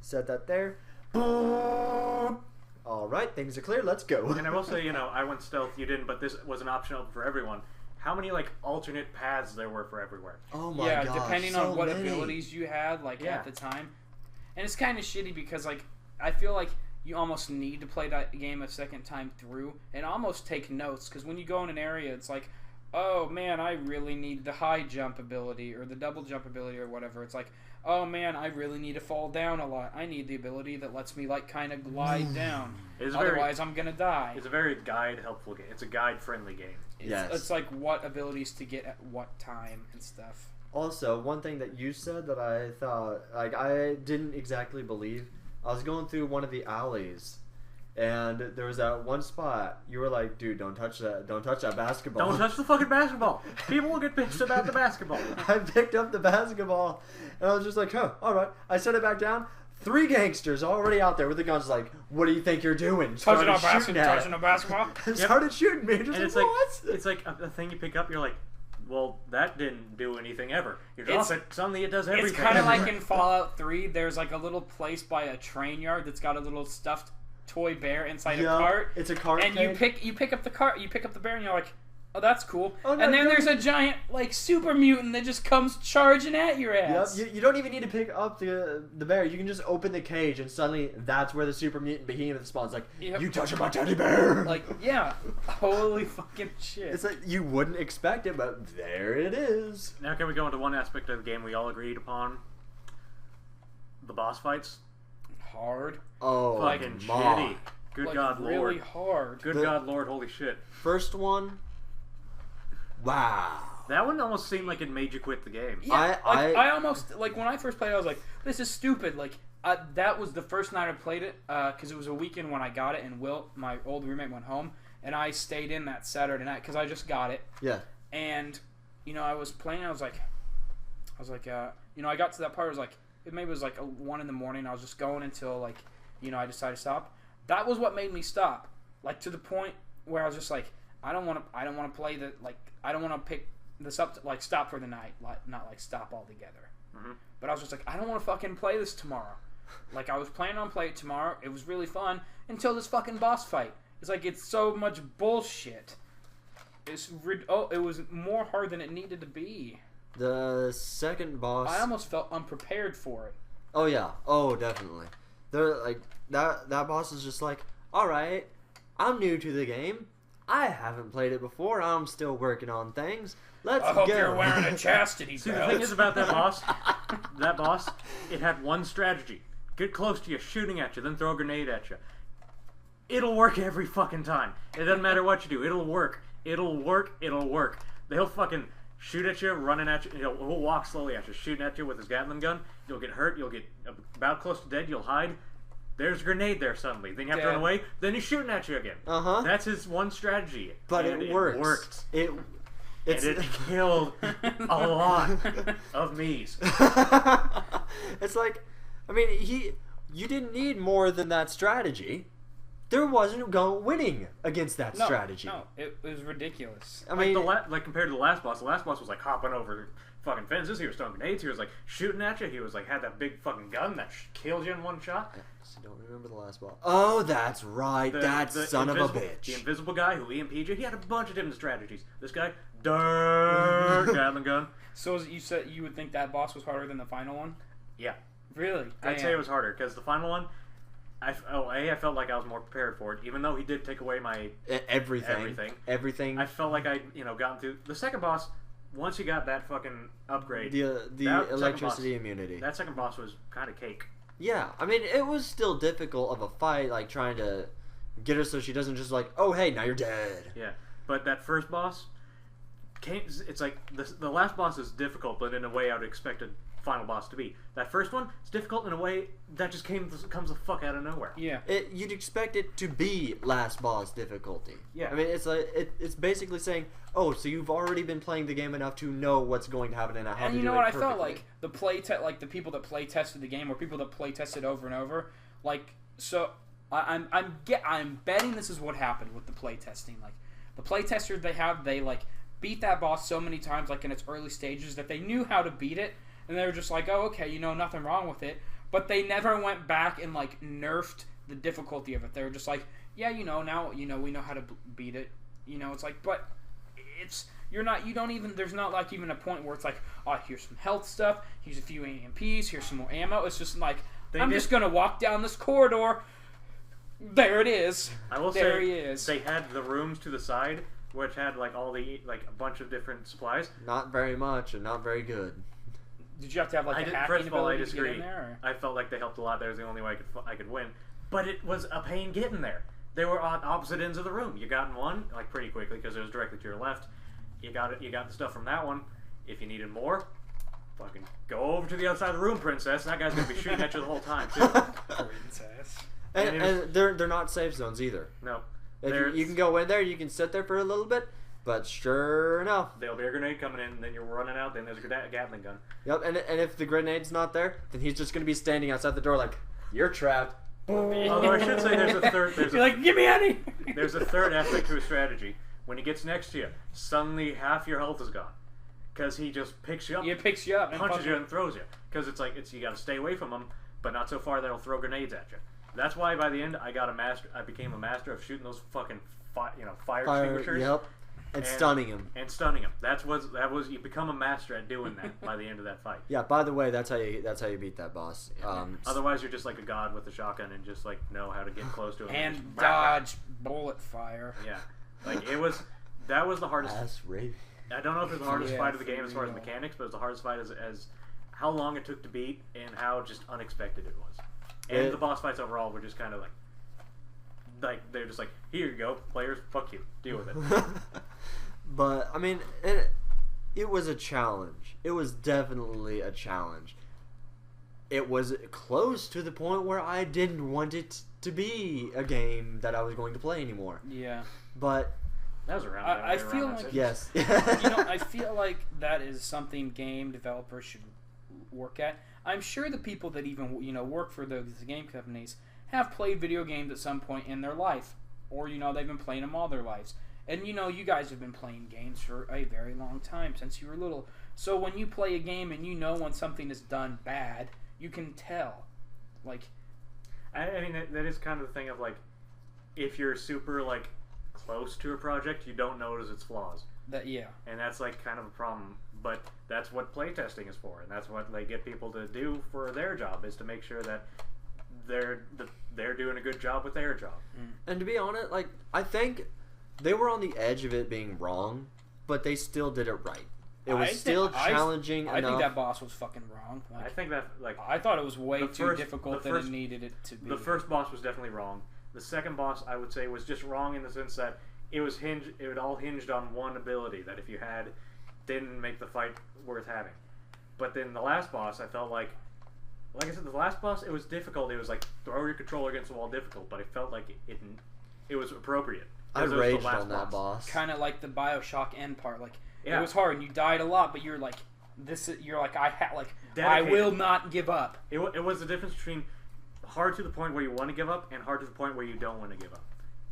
set that there. Boom! Alright, things are clear, let's go. And I will say, I went stealth, you didn't, but this was an option open for everyone. How many, alternate paths there were for everywhere? Oh my gosh, depending on what abilities you had, at the time. And it's kind of shitty because, I feel like you almost need to play that game a second time through and almost take notes, because when you go in an area, it's like, oh man, I really need the high jump ability or the double jump ability or whatever. It's like, oh man, I really need to fall down a lot. I need the ability that lets me kind of glide down. Otherwise, I'm gonna die. It's a very helpful game. It's a guide-friendly game. It's like what abilities to get at what time and stuff. Also, one thing that you said that I thought, I didn't exactly believe. I was going through one of the alleys. And there was that one spot, you were like, dude, don't touch that basketball. Don't touch the fucking basketball. People will get pissed about the basketball. I picked up the basketball, and I was just like, huh, alright. I set it back down. 3 gangsters already out there with the guns like, what do you think you're doing? Touching a basketball? Started shooting me. Just and what? It's like a thing you pick up, you're like, well, that didn't do anything ever. You drop it, suddenly it does everything. It's kind of like in Fallout 3, there's a little place by a train yard that's got a little stuffed toy bear inside a cart. It's a cart. And you pick up the cart, you pick up the bear, and you're like, oh, that's cool. Oh, no, and then there's a giant super mutant that just comes charging at your ass. Yep. You don't even need to pick up the bear. You can just open the cage, and suddenly that's where the super mutant behemoth spawns. Like, you touching my teddy bear. Holy fucking shit. It's like you wouldn't expect it, but there it is. Now can we go into one aspect of the game we all agreed upon? The boss fights. Hard. Oh, fucking shitty. Good God, really Lord. Really hard. Good God, Lord, holy shit. First one. Wow. That one almost seemed like it made you quit the game. Yeah, I almost when I first played it, I was like, this is stupid. That was the first night I played it because it was a weekend when I got it, and Will, my old roommate, went home, and I stayed in that Saturday night because I just got it. Yeah. And I was playing. I was like, I got to that part. I was like. Maybe it was 1 in the morning. I was just going until I decided to stop. That was what made me stop. To the point where I was just like, I don't want to play the I don't want to pick this up to stop for the night, not stop altogether. Mm-hmm. But I was just like, I don't want to fucking play this tomorrow. I was planning on playing it tomorrow. It was really fun until this fucking boss fight. It's so much bullshit. It was more hard than it needed to be. The second boss, I almost felt unprepared for it. Oh yeah, oh definitely. They're that boss is just like, all right, I'm new to the game. I haven't played it before. I'm still working on things. Let's I hope go. you're wearing a chastity belt. See, the thing is about that boss, it had one strategy. Get close to you, shooting at you, then throw a grenade at you. It'll work every fucking time. It doesn't matter what you do. It'll work. It'll work. It'll work. They'll fucking shoot at you, running at you. He'll walk slowly at you, shooting at you with his Gatling gun. You'll get hurt. You'll get about close to dead. You'll hide. There's a grenade there suddenly. Then you have to run away. Then he's shooting at you again. That's his one strategy. But it works. It worked. It killed a lot of me's. It's like, I mean, you didn't need more than that strategy. There wasn't winning against that strategy. No, it was ridiculous. I mean, like compared to the last boss was like hopping over fucking fences. He was throwing grenades. He was like shooting at you. He was like had that big fucking gun that killed you in one shot. I don't remember the last boss. Oh, that's right. That son of a bitch. The invisible guy who EMP'd you. He had a bunch of different strategies. This guy, Gatling gun. So you said you would think that boss was harder than the final one? Yeah. Really? I'd say it was harder because the final one. I felt like I was more prepared for it, even though he did take away my everything. I felt like I gotten through the second boss. Once you got that fucking upgrade, the electricity immunity. That second boss was kind of cake. Yeah, I mean, it was still difficult of a fight, like trying to get her so she doesn't just like, oh hey, now you're dead. Yeah, but that first boss it's like the last boss is difficult, but in a way I would expect a final boss to be. That first one is difficult in a way that just comes the fuck out of nowhere. Yeah, you'd expect it to be last boss difficulty. Yeah, I mean, it's like it's basically saying, oh, so you've already been playing the game enough to know what's going to happen and how to do it. And you know what? I felt like the people that play tested the game, or people that play tested over and over. Like, so I'm betting this is what happened with the play testing. Like, the play testers they like beat that boss so many times, like in its early stages, that they knew how to beat it. And they were just like, oh, okay, nothing wrong with it. But they never went back and, like, nerfed the difficulty of it. They were just like, yeah, now, we know how to beat it. It's like, but there's not, like, even a point where it's like, oh, here's some health stuff, here's a few AMPs, here's some more ammo. It's just like, just going to walk down this corridor. There it is. I will there say, he is. They had the rooms to the side, which had, like, a bunch of different supplies. Not very much and not very good. Did you have to have like a hacking ability to get in there? I felt like they helped a lot. That was the only way I could win. But it was a pain getting there. They were on opposite ends of the room. You got in one like pretty quickly because it was directly to your left. You got it. You got the stuff from that one. If you needed more, fucking go over to the other side of the room, princess. That guy's gonna be shooting at you the whole time too. Princess. And they're not safe zones either. No. You can go in there. You can sit there for a little bit. But sure enough, there'll be a grenade coming in, then you're running out, then there's a Gatling gun. Yep, and if the grenade's not there, then he's just going to be standing outside the door like, you're trapped. Although I should say there's a third... You're like, get me out of here! There's a third aspect to his strategy. When he gets next to you, suddenly half your health is gone. Because he just picks you up. He picks you up. Punches you and throws you. Because it's like, you got to stay away from him, but not so far that he'll throw grenades at you. That's why by the end, I became a master of shooting those fucking fire extinguishers. Yep. And stunning him. That was you become a master at doing that by the end of that fight. Yeah. By the way, that's how you beat that boss. Otherwise, you're just like a god with a shotgun and just like know how to get close to him and dodge bullet fire. Yeah, like that was the hardest. I don't know if it was the hardest fight of the game as far as mechanics, but it was the hardest fight as how long it took to beat and how just unexpected it was. And the boss fights overall were just kind of like they're just like, here you go, players, fuck you, deal with it. But I mean, it was a challenge. It was definitely a challenge. It was close to the point where I didn't want it to be a game that I was going to play anymore. Yeah. But that was around. I feel like yes. I feel like that is something game developers should work at. I'm sure the people that even work for those game companies have played video games at some point in their life, or they've been playing them all their lives. And you guys have been playing games for a very long time, since you were little. So when you play a game and when something is done bad, you can tell. Like, I mean that is kind of the thing of like, if you're super like close to a project, you don't notice its flaws. And that's like kind of a problem. But that's what playtesting is for, and that's what they get people to do for their job, is to make sure that they're doing a good job with their job. And to be honest, like, I think they were on the edge of it being wrong, but they still did it right. It was still challenging enough. I think that boss was fucking wrong. Like, I think that, like... I thought it was way too difficult than it needed it to be. The first boss was definitely wrong. The second boss, I would say, was just wrong in the sense that it all hinged on one ability that if you had, didn't make the fight worth having. But then the last boss, I felt like I said, the last boss, it was difficult. It was like, throw your controller against the wall difficult, but it felt like it was appropriate. I raged on that boss. Kind of like the Bioshock end part. Like, yeah. It was hard, and you died a lot, but you're like, I will not give up. It was the difference between hard to the point where you want to give up and hard to the point where you don't want to give up.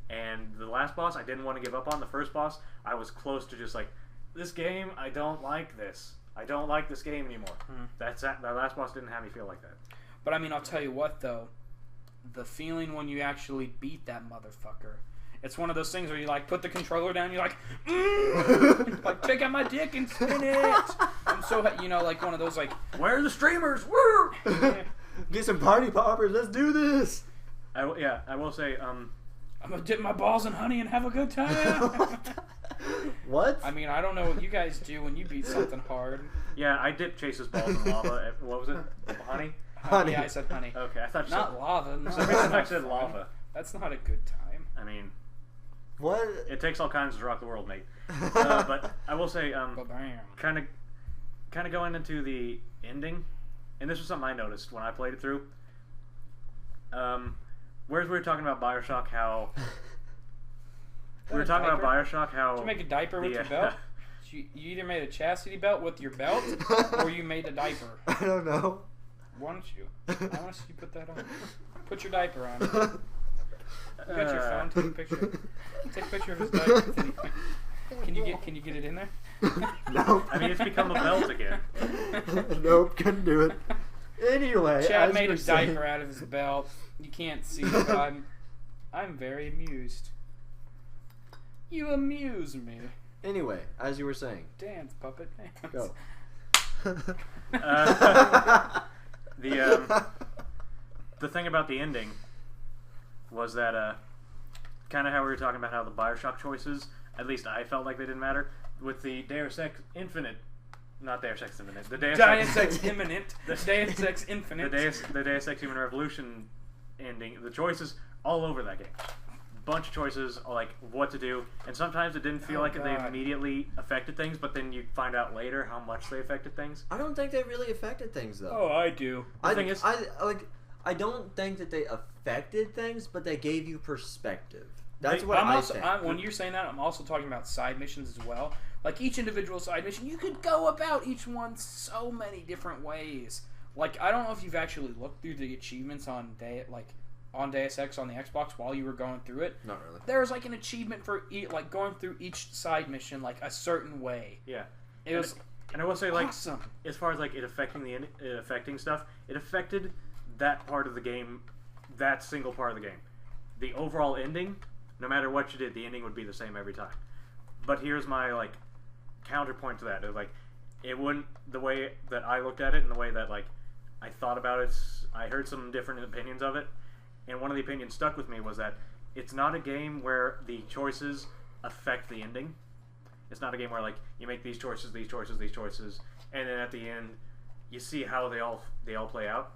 And the last boss, I didn't want to give up on. The first boss, I was close to just like, this game, I don't like this. I don't like this game anymore. That last boss didn't have me feel like that. But I mean, I'll tell you what though, the feeling when you actually beat that motherfucker, it's one of those things where you like put the controller down, you're like, like take out my dick and spin it. I'm so like one of those like, where are the streamers? Woo! Get some party poppers. Let's do this. I will say, I'm gonna dip my balls in honey and have a good time. What? I mean, I don't know what you guys do when you beat something hard. Yeah, I dipped Chase's balls in lava. What was it? Honey? Honey. Yeah, I said honey. Okay, I thought you not said lava. No, for some reason I said lava. That's not a good time. I mean, what? It takes all kinds to rock the world, mate. But I will say, kind of going into the ending, and this was something I noticed when I played it through. Whereas we were talking about Bioshock, how we were talking about Bioshock, how did you make a diaper with your belt? You either made a chastity belt with your belt, or you made a diaper. I don't know. Why don't you? I want to see you put that on. Put your diaper on. You got your phone. Take a picture. Take a picture of his diaper. Can you get it in there? No. I mean, it's become a belt again. Nope, couldn't do it. Anyway, Chad made a diaper out of his belt. You can't see, but I'm very amused. You amuse me. Anyway, as you were saying. Dance, puppet. Dance. Go. The thing about the ending was that kind of how we were talking about how the Bioshock choices, at least I felt like they didn't matter, with the Deus Ex Infinite, not Deus Ex Infinite, the Deus Ex Imminent, the Deus Ex Infinite, the Deus Ex Human Revolution ending, the choices all over that game. Bunch of choices, like what to do, and sometimes it didn't feel they immediately affected things, but then you find out later how much they affected things. I don't think they really affected things, though. Oh, I do. I don't think that they affected things, but they gave you perspective. That's what I think. When you're saying that, I'm also talking about side missions as well. Like each individual side mission, you could go about each one so many different ways. Like I don't know if you've actually looked through the achievements on Deus Ex on the Xbox while you were going through it. Not really. There's like an achievement for going through each side mission like a certain way. Yeah, it was. And I will say, like, awesome. As far as like it affecting stuff, it affected that part of the game, that single part of the game. The overall ending, no matter what you did, the ending would be the same every time. But here's my counterpoint to that. It wouldn't, the way that I looked at it and the way that I thought about it. I heard some different opinions of it. And one of the opinions stuck with me was that it's not a game where the choices affect the ending. It's not a game where you make these choices, and then at the end you see how they all play out.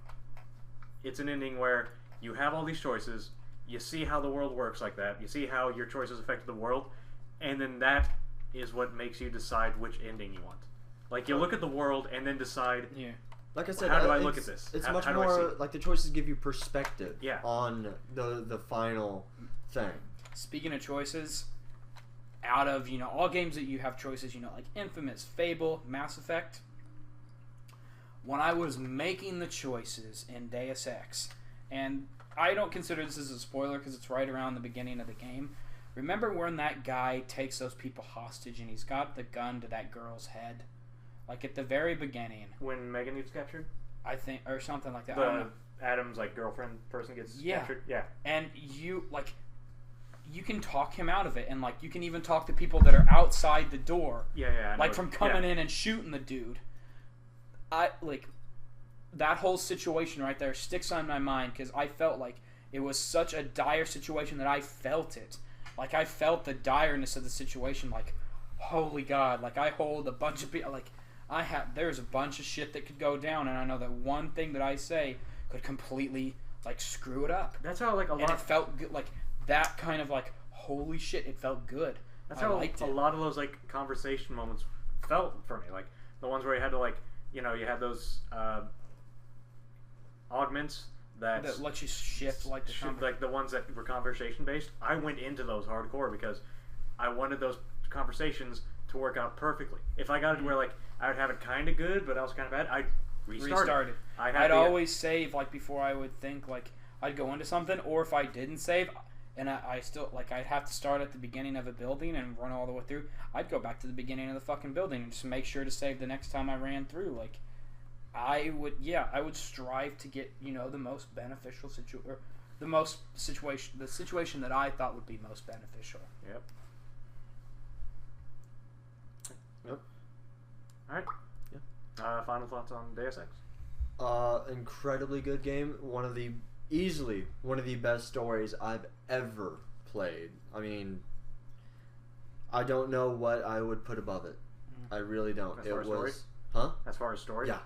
It's an ending where you have all these choices, you see how the world works like that, you see how your choices affected the world, and then that is what makes you decide which ending you want. You look at the world and then decide. Yeah. Like I said, how do I look at this? It's much more like the choices give you perspective on the final thing. Speaking of choices, out of all games that you have choices, like Infamous, Fable, Mass Effect. When I was making the choices in Deus Ex, and I don't consider this as a spoiler because it's right around the beginning of the game. Remember when that guy takes those people hostage and he's got the gun to that girl's head? At the very beginning. When Megan gets captured? I think, or something like that. Adam's girlfriend person gets captured? Yeah. And you can talk him out of it, and you can even talk to people that are outside the door. Yeah, from coming in and shooting the dude. That whole situation right there sticks on my mind because I felt like it was such a dire situation that I felt it. like I felt the direness of the situation. Like, holy God! Like I hold a bunch of people. Like there's a bunch of shit that could go down, and I know that one thing that I say could completely like screw it up. That's how like a lot. And it felt good. Like that kind of like holy shit. It felt good. That's how a lot of those like conversation moments felt for me. Like the ones where you had to like you had those augments that let you shift like the ones that were conversation based. I went into those hardcore because I wanted those conversations to work out perfectly. If I got it where like I would have it kind of good but also kind of bad, I'd restart it. I'd always save like before I would think like I'd go into something, or if I didn't save and I still like I'd have to start at the beginning of a building and run all the way through, I'd go back to the beginning of the fucking building and just make sure to save the next time I ran through. Like I would strive to get the most beneficial the situation that I thought would be most beneficial. Yep. All right. Yeah. Final thoughts on Deus Ex? Incredibly good game. Easily one of the best stories I've ever played. I mean, I don't know what I would put above it. I really don't. As far as story? Huh? As far as story? Yeah.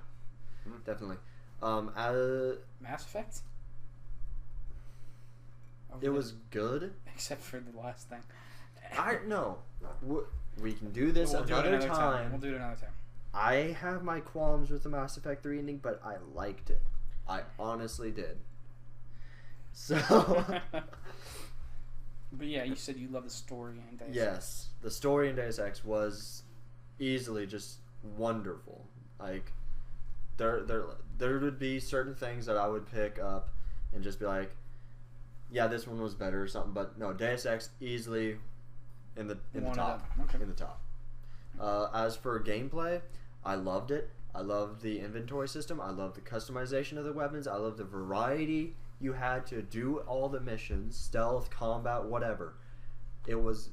Definitely. Mass Effect? It was good. Except for the last thing. No. We can do this another time. We'll do it another time. I have my qualms with the Mass Effect 3 ending, but I liked it. I honestly did. So... But yeah, you said you love the story in Deus Ex. Yes. The story in Deus Ex was easily just wonderful. Like... There would be certain things that I would pick up and just be like, yeah, this one was better or something. But no, Deus Ex easily in the top. Okay. In the top. As for gameplay, I loved it. I loved the inventory system. I loved the customization of the weapons. I loved the variety you had to do all the missions, stealth, combat, whatever. It was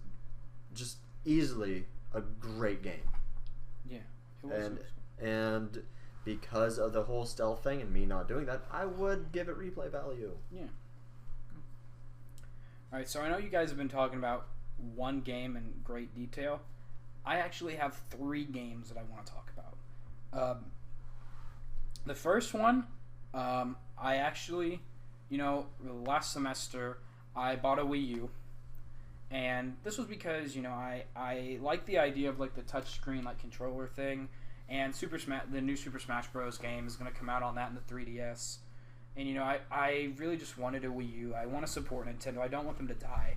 just easily a great game. Yeah, it was. And because of the whole stealth thing and me not doing that, I would give it replay value. Yeah. Alright, so I know you guys have been talking about one game in great detail. I actually have 3 games that I want to talk about. The first one, I actually, last semester, I bought a Wii U. And this was because, I like the idea of like the touchscreen like controller thing. And the new Super Smash Bros. Game is going to come out on that in the 3DS. And, I really just wanted a Wii U. I want to support Nintendo. I don't want them to die.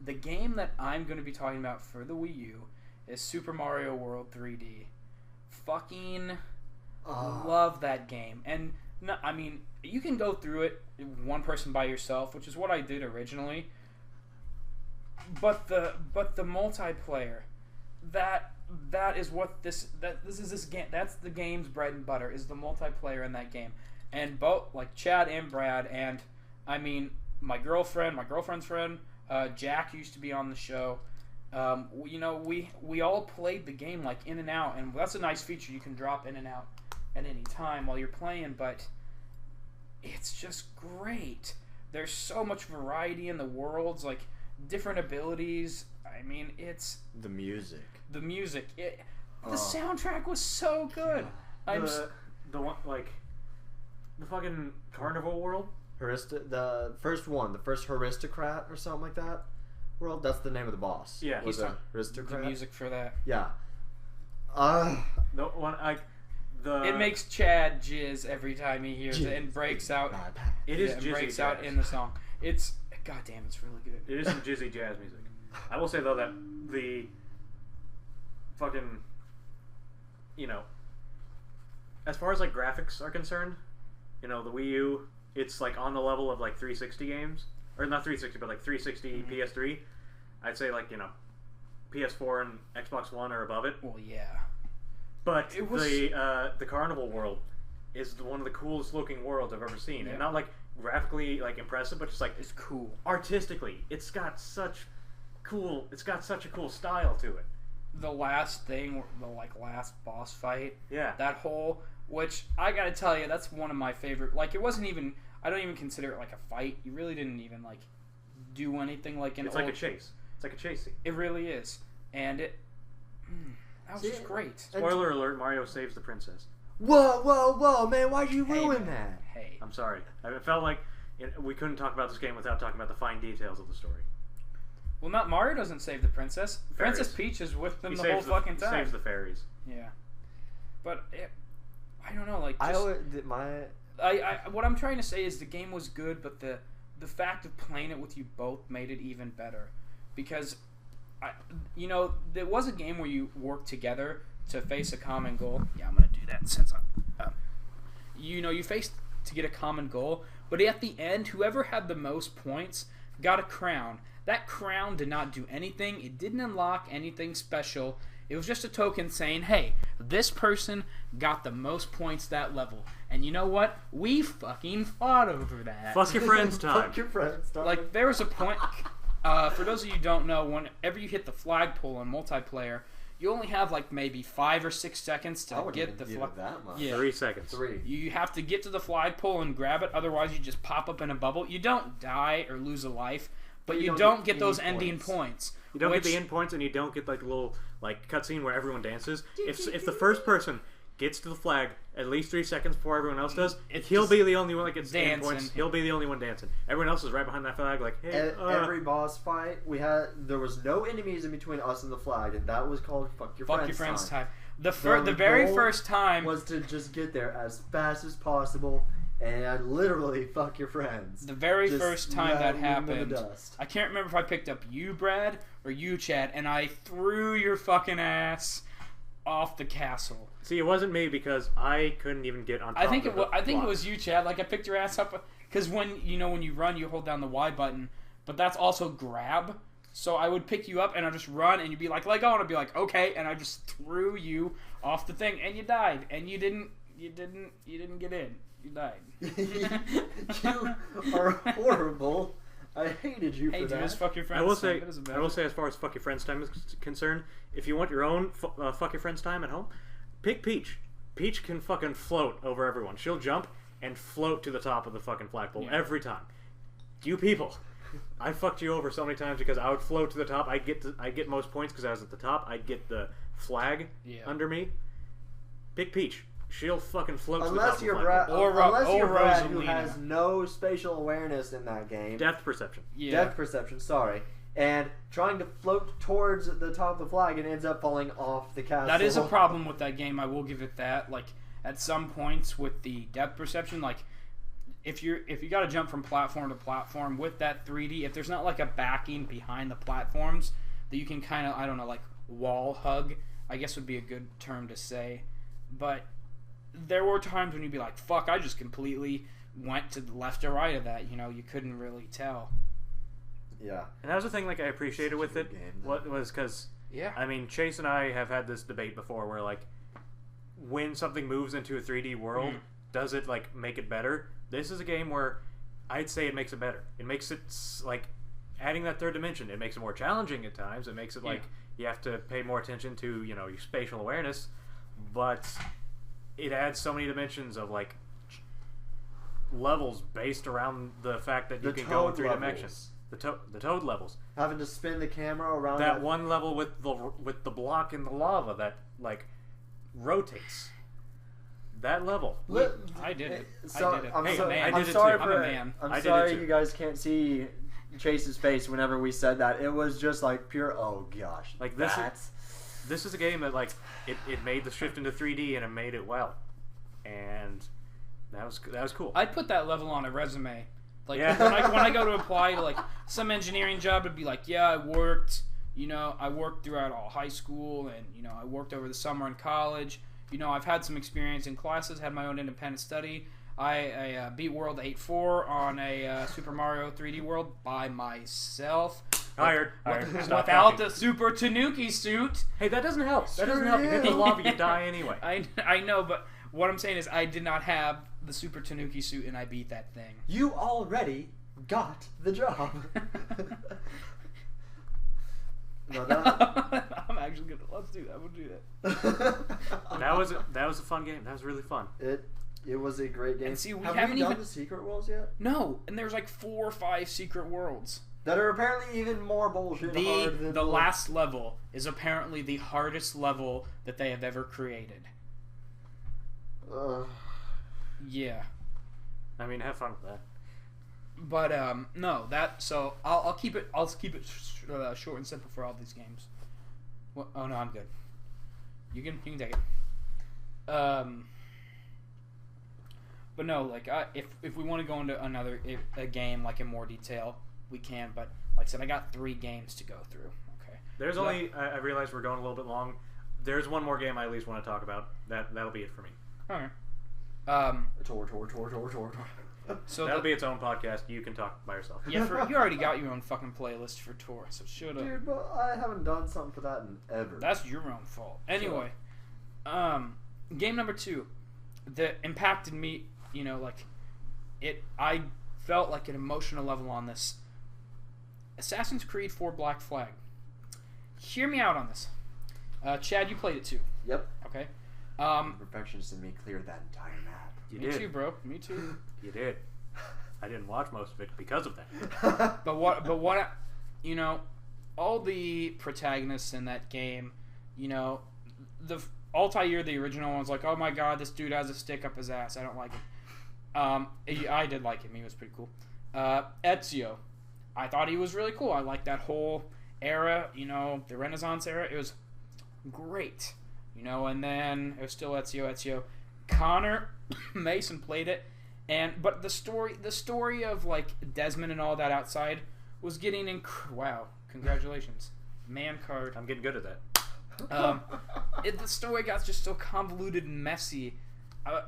The game that I'm going to be talking about for the Wii U is Super Mario World 3D. Fucking love that game. And, no, I mean, you can go through it one person by yourself, which is what I did originally. But the multiplayer, that is what this game. That's the game's bread and butter, is the multiplayer in that game. And both like Chad and Brad, and I mean my girlfriend's friend, Jack used to be on the show. We all played the game like in and out, and that's a nice feature. You can drop in and out at any time while you're playing, but it's just great. There's so much variety in the worlds, like different abilities. I mean, it's the music. The soundtrack was so good. The one like the fucking carnival world. The first aristocrat or something like that. World. That's the name of the boss. Yeah, was aristocrat. The music for that. Yeah. The one It makes Chad jizz every time he hears it and breaks out. It is jizzy breaks jazz. Out in the song. It's goddamn. It's really good. It is some jizzy jazz music. I will say though that the fucking as far as like graphics are concerned, the Wii U, it's like on the level of like 360 games, or not 360 but like 360 PS3. I'd say like PS4 and Xbox One are above it. Well, yeah. But the carnival world is one of the coolest looking worlds I've ever seen, and not like graphically like impressive, but just like it's cool artistically. It's got such a cool style to it. The last thing, the last boss fight, that whole, which I gotta tell you, that's one of my favorite. Like, it wasn't even, I don't even consider it like a fight. You really didn't even like do anything like an It's like a chase. It's like a chase scene. It really is. And that was just great. Spoiler alert, Mario saves the princess. Whoa, man, why'd you ruin that? Hey. I'm sorry. I felt like we couldn't talk about this game without talking about the fine details of the story. Well, not Mario doesn't save the princess. Fairies. Princess Peach is with them He the whole fucking time. He saves the fairies. Yeah. But, I don't know, like, what I'm trying to say is the game was good, but the fact of playing it with you both made it even better. Because, there was a game where you worked together to face a common goal. Yeah, I'm going to do that since I'm... you faced to get a common goal, but at the end, whoever had the most points got a crown. That crown did not do anything. It didn't unlock anything special. It was just a token saying, hey, this person got the most points that level. And you know what? We fucking fought over that. Fuck your friends time. Fuck your friends time. Like, there was a point... for those of you who don't know, whenever you hit the flagpole in multiplayer, you only have like maybe 5 or 6 seconds to get the flag. Yeah. 3 seconds. 3. You have to get to the flagpole and grab it, otherwise you just pop up in a bubble. You don't die or lose a life, but you don't get those ending points. You don't get the end points, and you don't get like a little like cutscene where everyone dances. If the first person gets to the flag at least 3 seconds before everyone else does, he'll be the only one that gets the end points. He'll be the only one dancing. Everyone else is right behind that flag, like, hey. Every boss fight there was no enemies in between us and the flag, and that was called Fuck Your Friends time. The very first time was to just get there as fast as possible and literally fuck your friends. The very first time that happened, I can't remember if I picked up you, Brad, or you, Chad, and I threw your fucking ass off the castle. See, it wasn't me because I couldn't even get on top I think of the I think it was you, Chad. Like, I picked your ass up because when you run, you hold down the Y button, but that's also grab. So I would pick you up and I'd just run, and you'd be like, "Let go," and I'd be like, "Okay," and I just threw you off the thing, and you died, and you didn't get in. You died. You are horrible. I hated you for that. Hey, just fuck your friends. I will say, as far as fuck your friends time is concerned, if you want your own fuck your friends time at home, pick Peach. Peach can fucking float over everyone. She'll jump and float to the top of the fucking flagpole every time. You people, I fucked you over so many times because I would float to the top. I get most points because I was at the top. I'd get the flag under me. Pick Peach. She'll fucking float to the top of the flagpole. Unless you're Brad, who has no spatial awareness in that game. Depth perception. Yeah. Depth perception, sorry. And trying to float towards the top of the flag and ends up falling off the castle. That is a problem with that game. I will give it that. Like, at some points with the depth perception, like, if you got to jump from platform to platform with that 3D, if there's not like a backing behind the platforms that you can kind of, I don't know, like wall hug, I guess would be a good term to say. But there were times when you'd be like, fuck, I just completely went to the left or right of that. You couldn't really tell. Yeah. And that was the thing like I appreciated with it. What was because I mean, Chase and I have had this debate before where like when something moves into a 3D world, does it like make it better? This is a game where I'd say it makes it better. It makes it like adding that third dimension. It makes it more challenging at times. It makes it like you have to pay more attention to, your spatial awareness, but it adds so many dimensions of like levels based around the fact that you can go in 3 dimensions. The toad levels. Having to spin the camera around that one level with the block in the lava that like rotates. That level. I did it. I'm sorry you guys can't see Chase's face whenever we said that. It was just like pure, oh gosh. Like this is a game that like it made the shift into 3D and it made it well. And that was cool. I'd put that level on a resume. Like when I go to apply to like some engineering job, it'd be like, I worked throughout all high school, and I worked over the summer in college. I've had some experience in classes, had my own independent study. I beat World 8-4 on a Super Mario 3D World by myself. Hired. Without the Super Tanuki suit. Hey, that doesn't help. That doesn't help. You hit the lava, you die anyway. I know, but what I'm saying is I did not have the Super Tanuki suit, and I beat that thing. You already got the job. I'm actually gonna let's do that. We'll do that. That was a fun game. That was really fun. It was a great game. And see, Have we done the secret worlds yet? No, and there's like 4 or 5 secret worlds. that are apparently even more bullshit. The last level is apparently the hardest level that they have ever created. Yeah. I mean, have fun with that. But no, so I'll keep it short and simple for all these games. Well, oh no, I'm good. You can take it. But no, like if we want to go into a game like in more detail, we can. But like I said, I got 3 games to go through. Okay. There's I realize we're going a little bit long. There's one more game I at least want to talk about. That'll be it for me. Okay. Tor. So that'll be its own podcast. You can talk by yourself. Yeah, you already got your own fucking playlist for Tor, so shut up. Dude, but I haven't done something for that in ever. That's your own fault. Anyway, game number 2 that impacted me, you know, like I felt like an emotional level on this. Assassin's Creed 4 Black Flag. Hear me out on this. Chad, you played it too. Yep. Okay. Perfectionist in me cleared that entire map. Me too, bro. Me too. You did. I didn't watch most of it because of that. But what, you know, all the protagonists in that game, you know, Altair, the original one's like, oh my god, this dude has a stick up his ass. I don't like him. I did like him. He was pretty cool. Ezio, I thought he was really cool. I liked that whole era, you know, the Renaissance era. It was great, you know. And then it was still Ezio. Connor Mason played it, but the story of like Desmond and all that outside was getting wow, congratulations, man card. I'm getting good at that. The story got just so convoluted and messy.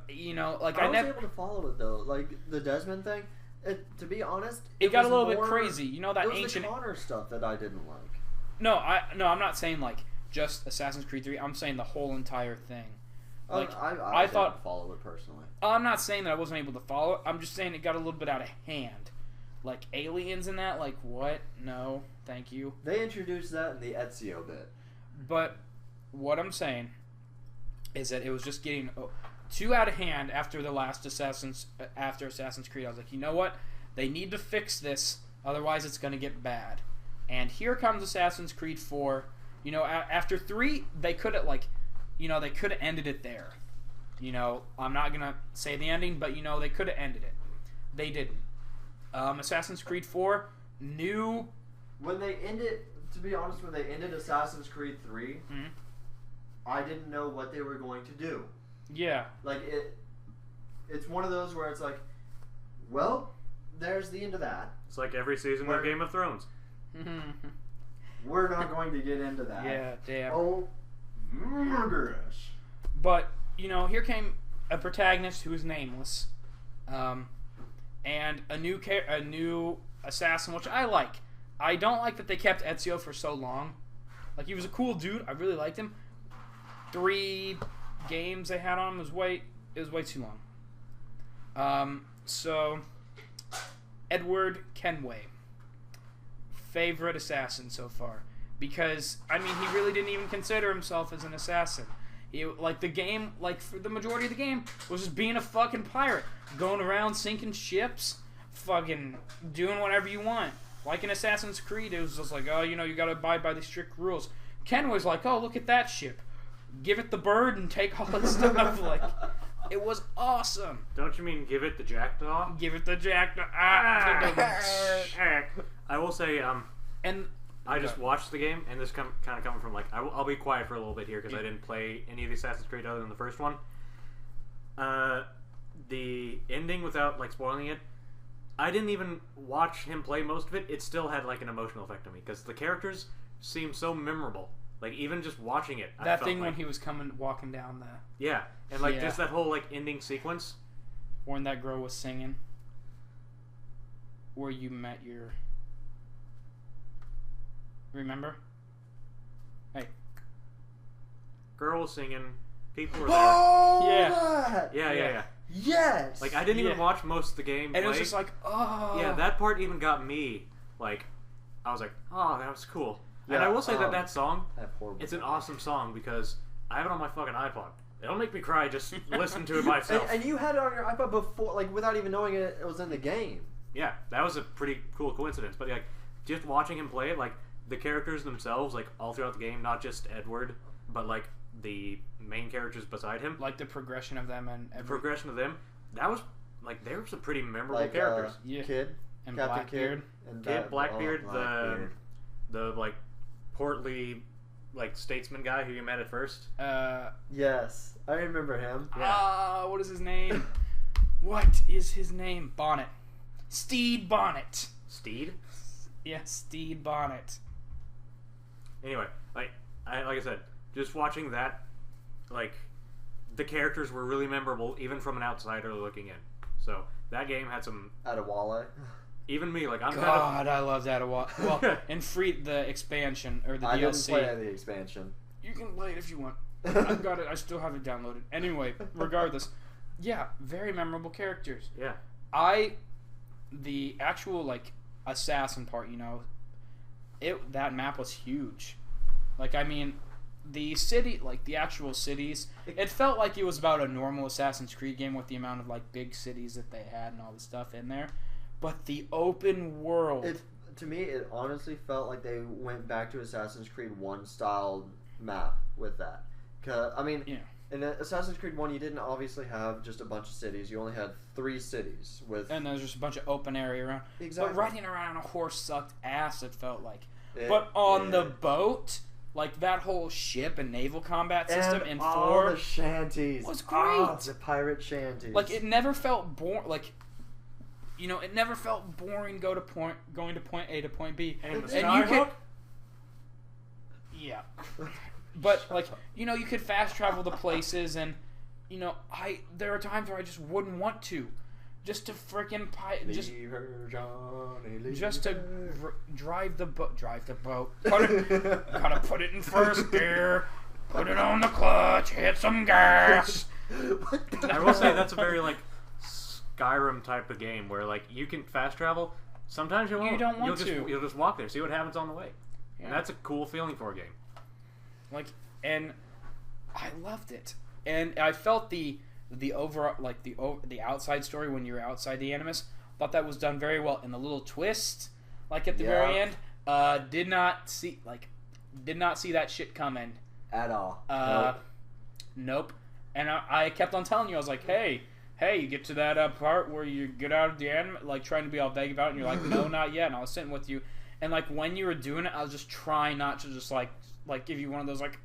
You know, like I was able to follow it though. Like the Desmond thing, to be honest, it got a little bit crazy. You know, that it was ancient the Connor stuff that I didn't like. No, I'm not saying like just Assassin's Creed 3. I'm saying the whole entire thing. Like I thought follow it personally. I'm not saying that I wasn't able to follow it. I'm just saying it got a little bit out of hand. Like aliens and that. Like what? No, thank you. They introduced that in the Ezio bit. But what I'm saying is that it was just getting too out of hand after the last Assassin's Creed. I was like, you know what? They need to fix this, otherwise it's going to get bad. And here comes Assassin's Creed 4. You know, after 3, they could have ended it there. You know, I'm not going to say the ending, but, you know, they could have ended it. They didn't. Assassin's Creed 4, new... When they ended Assassin's Creed 3, I didn't know what they were going to do. Yeah. Like, it's one of those where it's like, well, there's the end of that. It's like every season of Game of Thrones. We're not going to get into that. Yeah, damn. Oh, murderous. But, you know, here came a protagonist who is nameless, and a new assassin, which I like. I don't like that they kept Ezio for so long. Like, he was a cool dude. I really liked him. 3 games they had on him was way too long. So, Edward Kenway. Favorite assassin so far, because I mean he really didn't even consider himself as an assassin. The game, like for the majority of the game, was just being a fucking pirate, going around sinking ships, fucking doing whatever you want. Like in Assassin's Creed, it was just like, oh, you know, you gotta abide by the strict rules. Ken was like, oh, look at that ship, give it the bird and take all its stuff. Like, it was awesome. Don't you mean give it the jackdaw? Give it the jackdaw. I will say, and I just watched the game, and this kind of coming from like, I'll be quiet for a little bit here because I didn't play any of the Assassin's Creed other than the first one. The ending, without like spoiling it, I didn't even watch him play most of it. It still had like an emotional effect on me because the characters seem so memorable. Like even just watching it, that thing when he was walking down the and like just that whole like ending sequence when that girl was singing, where you met your. Remember? Hey. Girl was singing. People were there. Oh, Yeah. Yes. Like I didn't even watch most of the game. And it was just like, oh. Yeah, that part even got me. Like, I was like, oh, that was cool. Yeah, and I will say that song, it's an awesome song because I have it on my fucking iPod. It'll make me cry just listen to it myself. And you had it on your iPod before, like without even knowing it was in the game. Yeah, that was a pretty cool coincidence. But like, just watching him play it, like the characters themselves, like all throughout the game, not just Edward, but like the main characters beside him, like the progression of them and the progression of them, that was like they were some pretty memorable like, characters. Kid and Captain Blackbeard, and Blackbeard, Blackbeard. the like portly like statesman guy who you met at first. Yes, I remember him. Yeah. What is his name? What is his name? Bonnet. Steed Bonnet. Steed? Yeah, Steed Bonnet. Anyway, like I said, just watching that, like the characters were really memorable, even from an outsider looking in. So that game had some. Adewale. Even me, like I'm God, I love that a lot. Well, and the expansion or the DLC. I didn't play the expansion. You can play it if you want. I've got it. I still have it downloaded. Anyway, regardless, yeah, very memorable characters. Yeah. The actual like assassin part, that map was huge. Like, I mean, the city, like the actual cities, it felt like it was about a normal Assassin's Creed game with the amount of like big cities that they had and all the stuff in there. But the open world, to me, it honestly felt like they went back to Assassin's Creed 1 style map with that. 'Cause, I mean, yeah. In Assassin's Creed 1, you didn't obviously have just a bunch of cities. You only had 3 cities with. And there's just a bunch of open area around. Exactly. But riding around on a horse sucked ass. It felt like. But on the boat, like that whole ship and naval combat system in 4, all the shanties was great. Oh, the pirate shanties. Like it never felt boring. Like, it never felt boring going to point A to point B. And the skyhook. Yeah. But like you could fast travel to places, and there are times where I just wouldn't want to, just to freaking drive the boat. Gotta put it in first gear. Put it on the clutch. Hit some gas. I will say that's a very like Skyrim type of game where like you can fast travel. Sometimes you won't. You don't want to. You'll just walk there, see what happens on the way, and that's a cool feeling for a game. Like, and I loved it, and I felt the overall, like the outside story when you're outside the Animus. Thought that was done very well, and the little twist, like at the very end, did not see that shit coming at all. Nope. And I kept on telling you, I was like, hey, you get to that part where you get out of the Animus, like trying to be all vague about it, and you're like, no, not yet. And I was sitting with you, and like when you were doing it, I was just trying not to just like give you one of those like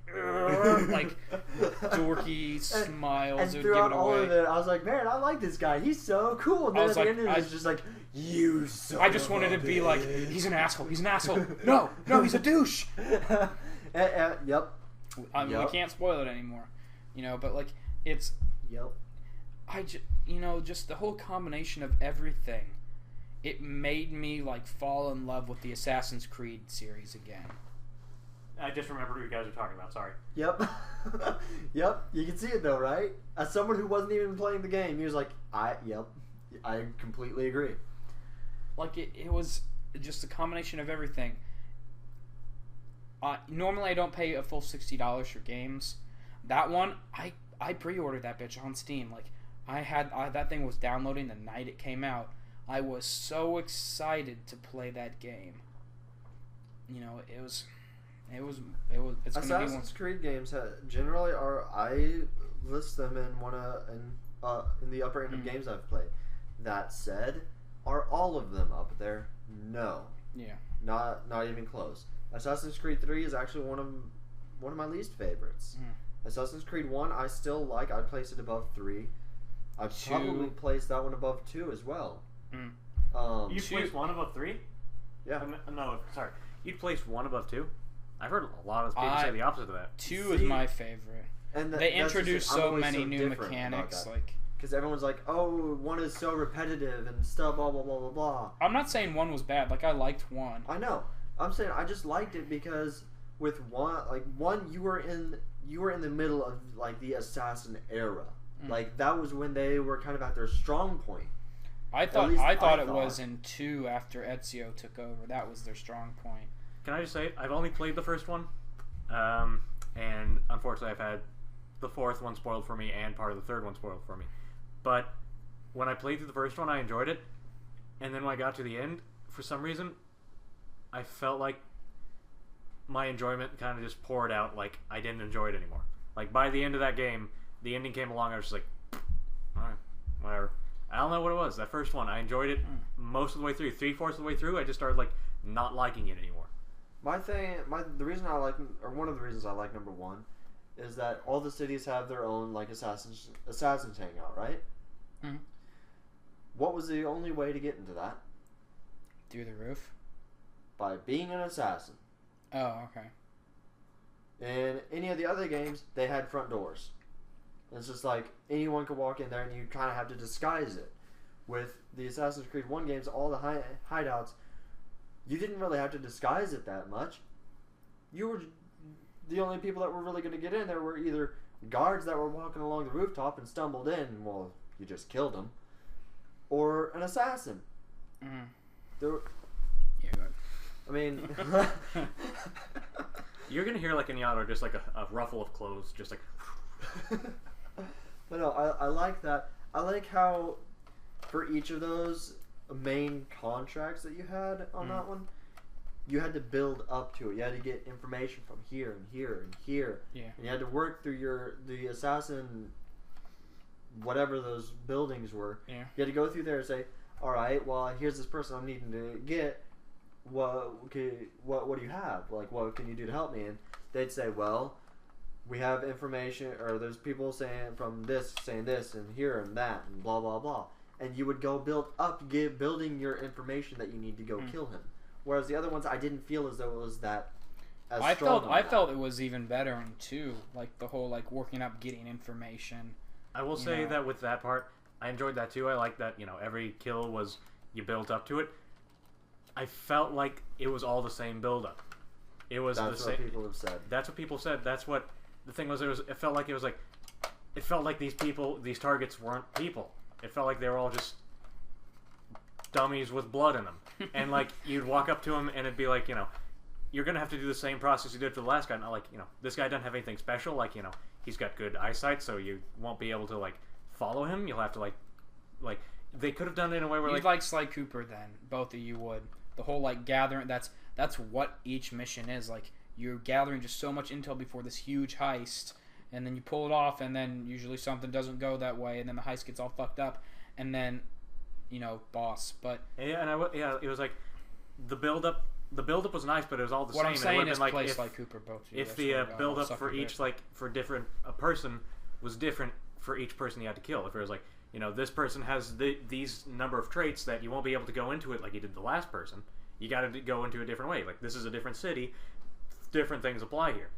dorky smiles. And throughout all of it, I was like, man, I like this guy. He's so cool. And then at the end, it was just like, you so. I just wanted to be like, he's an asshole. He's an asshole. No, he's a douche. Yep. I mean, we can't spoil it anymore, but like it's. Yep. Just the whole combination of everything, it made me like fall in love with the Assassin's Creed series again. I just remembered what you guys are talking about. Sorry. Yep. Yep. You can see it though, right? As someone who wasn't even playing the game, he was like, I completely agree. Like it was just a combination of everything. Normally I don't pay a full $60 for games. That one, I pre-ordered that bitch on Steam. Like that thing was downloading the night it came out. I was so excited to play that game. It's Assassin's Creed games generally are. I list them in in the upper end of games I've played. That said, are all of them up there? No. Yeah. Not even close. Assassin's Creed 3 is actually one of my least favorites. Assassin's Creed 1 I still like. I'd place it above 3. I'd probably place that one above 2 as well. You place 1 above 3? Yeah. No, sorry. You'd place 1 above 2? I've heard a lot of people say the opposite of that. 2 is my favorite. And they introduced so many new mechanics, like because everyone's like, "Oh, 1 is so repetitive and stuff." Blah blah blah blah blah. I'm not saying 1 was bad. Like I liked 1. I know. I'm saying I just liked it because with 1, you were in the middle of like the assassin era. Like that was when they were kind of at their strong point. I thought it was in 2 after Ezio took over. That was their strong point. Can I just say, I've only played the first one, and unfortunately I've had the 4th one spoiled for me and part of the 3rd one spoiled for me. But when I played through the first one, I enjoyed it, and then when I got to the end, for some reason, I felt like my enjoyment kind of just poured out. Like, I didn't enjoy it anymore. Like, by the end of that game, the ending came along, I was just like, alright, whatever. I don't know what it was. That first one, I enjoyed it most of the way through. 3/4 of the way through, I just started, like, not liking it anymore. The reason I like, or one of the reasons I like number 1, is that all the cities have their own, like, assassins hangout, right? Mm-hmm. What was the only way to get into that? Through the roof? By being an assassin. Oh, okay. In any of the other games, they had front doors. It's just like anyone could walk in there, and you kind of have to disguise it. With the Assassin's Creed 1 games, all the hideouts, you didn't really have to disguise it that much. You were the only people that were really going to get in there were either guards that were walking along the rooftop and stumbled in, well, you just killed them, or an assassin. Mm-hmm. There, yeah, go ahead. I mean, you're gonna hear like in the auto just like a ruffle of clothes, just like. But no, I like that. I like how for each of those main contracts that you had on that one, you had to build up to it. You had to get information from here and here and here. Yeah. And you had to work through the assassin, whatever those buildings were. Yeah. You had to go through there and say, all right, well, here's this person I'm needing to get. What do you have? Like, what can you do to help me? And they'd say, well, we have information, or there's people saying from this, saying this, and here and that, and blah blah blah. And you would go building your information that you need to go kill him. Whereas the other ones, I didn't feel as though it was that. I felt it was even better in 2, like the whole like working up, getting information. I will say that with that part, I enjoyed that too. I like that every kill was you built up to it. I felt like it was all the same build up. It was That's the same. What people have said. That's what people said. That's what the thing was. It felt like these targets weren't people. It felt like they were all just dummies with blood in them. And like you'd walk up to them and it'd be like, you're gonna have to do the same process you did for the last guy. Not like, this guy doesn't have anything special. Like, he's got good eyesight, so you won't be able to like follow him. You'll have to like they could have done it in a way where You'd like Sly Cooper then. Both of you would. The whole like gathering. That's what each mission is. Like you're gathering just so much intel before this huge heist, and then you pull it off, and then usually something doesn't go that way, and then the heist gets all fucked up, and then boss. But yeah, and it was like the build up. The build up was nice, but it was all the what same. I'm saying is like play Sly Cooper both. If the build up for each for different a person was different for each person you had to kill. If it was like this person has these number of traits that you won't be able to go into it like you did the last person. You got to go into a different way. Like this is a different city. Different things apply here.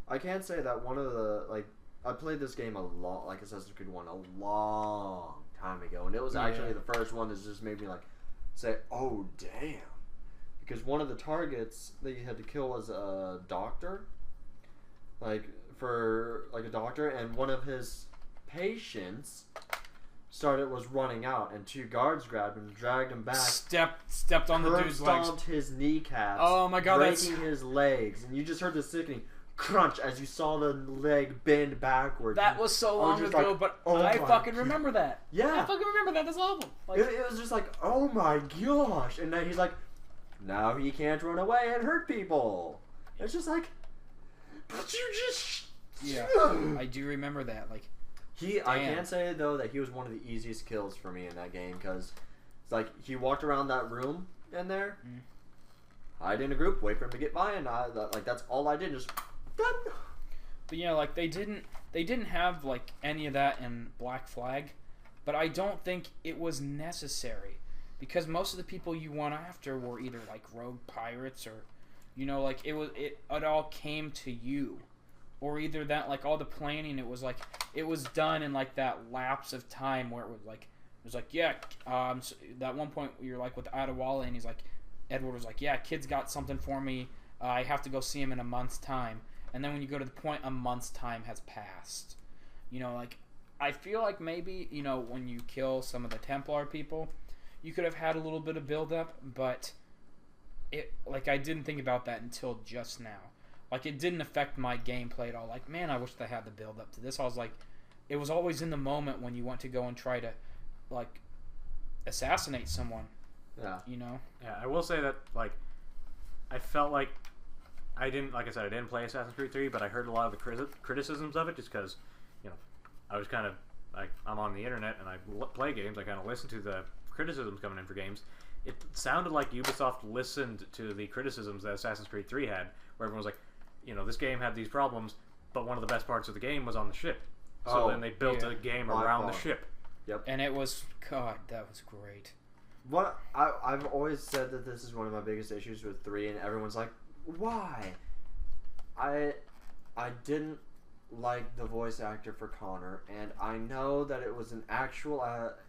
I can say that one of the I played this game a lot, like Assassin's Creed 1, a long time ago, and it was actually the first one that just made me say, "Oh damn," because one of the targets that you had to kill was a doctor, a doctor, and one of his patients was running out, and 2 guards grabbed him, dragged him back, stepped on the dude's legs, stomped his kneecaps, oh my god, breaking his legs, and you just heard the sickening crunch as you saw the leg bend backwards. That was so long ago, but I fucking remember that. Yeah, I fucking remember that. That's awful. It was just like, oh my gosh, and then he's like, now he can't run away and hurt people. It's just like, but you just I do remember that. I can say though that he was one of the easiest kills for me in that game, because it's like he walked around that room in there, hide in a group, wait for him to get by, and that's all I did. Just but they didn't have any of that in Black Flag, but I don't think it was necessary, because most of the people you went after were either rogue pirates or it all came to you. Or either that, all the planning, it was done in that lapse of time where that one point you're with Adewale, and he's Edward was kid's got something for me, I have to go see him in a month's time, and then when you go to the point, a month's time has passed. I feel like maybe, when you kill some of the Templar people, you could have had a little bit of build up, but I didn't think about that until just now. It didn't affect my gameplay at all. Man, I wish I had the build up to this. I was it was always in the moment when you went to go and try to, assassinate someone. Yeah. Yeah, I will say that, I felt like I didn't play Assassin's Creed 3, but I heard a lot of the criticisms of it just because, I was kind of I'm on the internet and I play games. I kind of listen to the criticisms coming in for games. It sounded like Ubisoft listened to the criticisms that Assassin's Creed 3 had, where everyone was like, this game had these problems, but one of the best parts of the game was on the ship. So then they built a game around the ship. Yep. And it was, God, that was great. What I've always said that this is one of my biggest issues with 3, and everyone's like, why? I didn't like the voice actor for Connor, and I know that it was an actual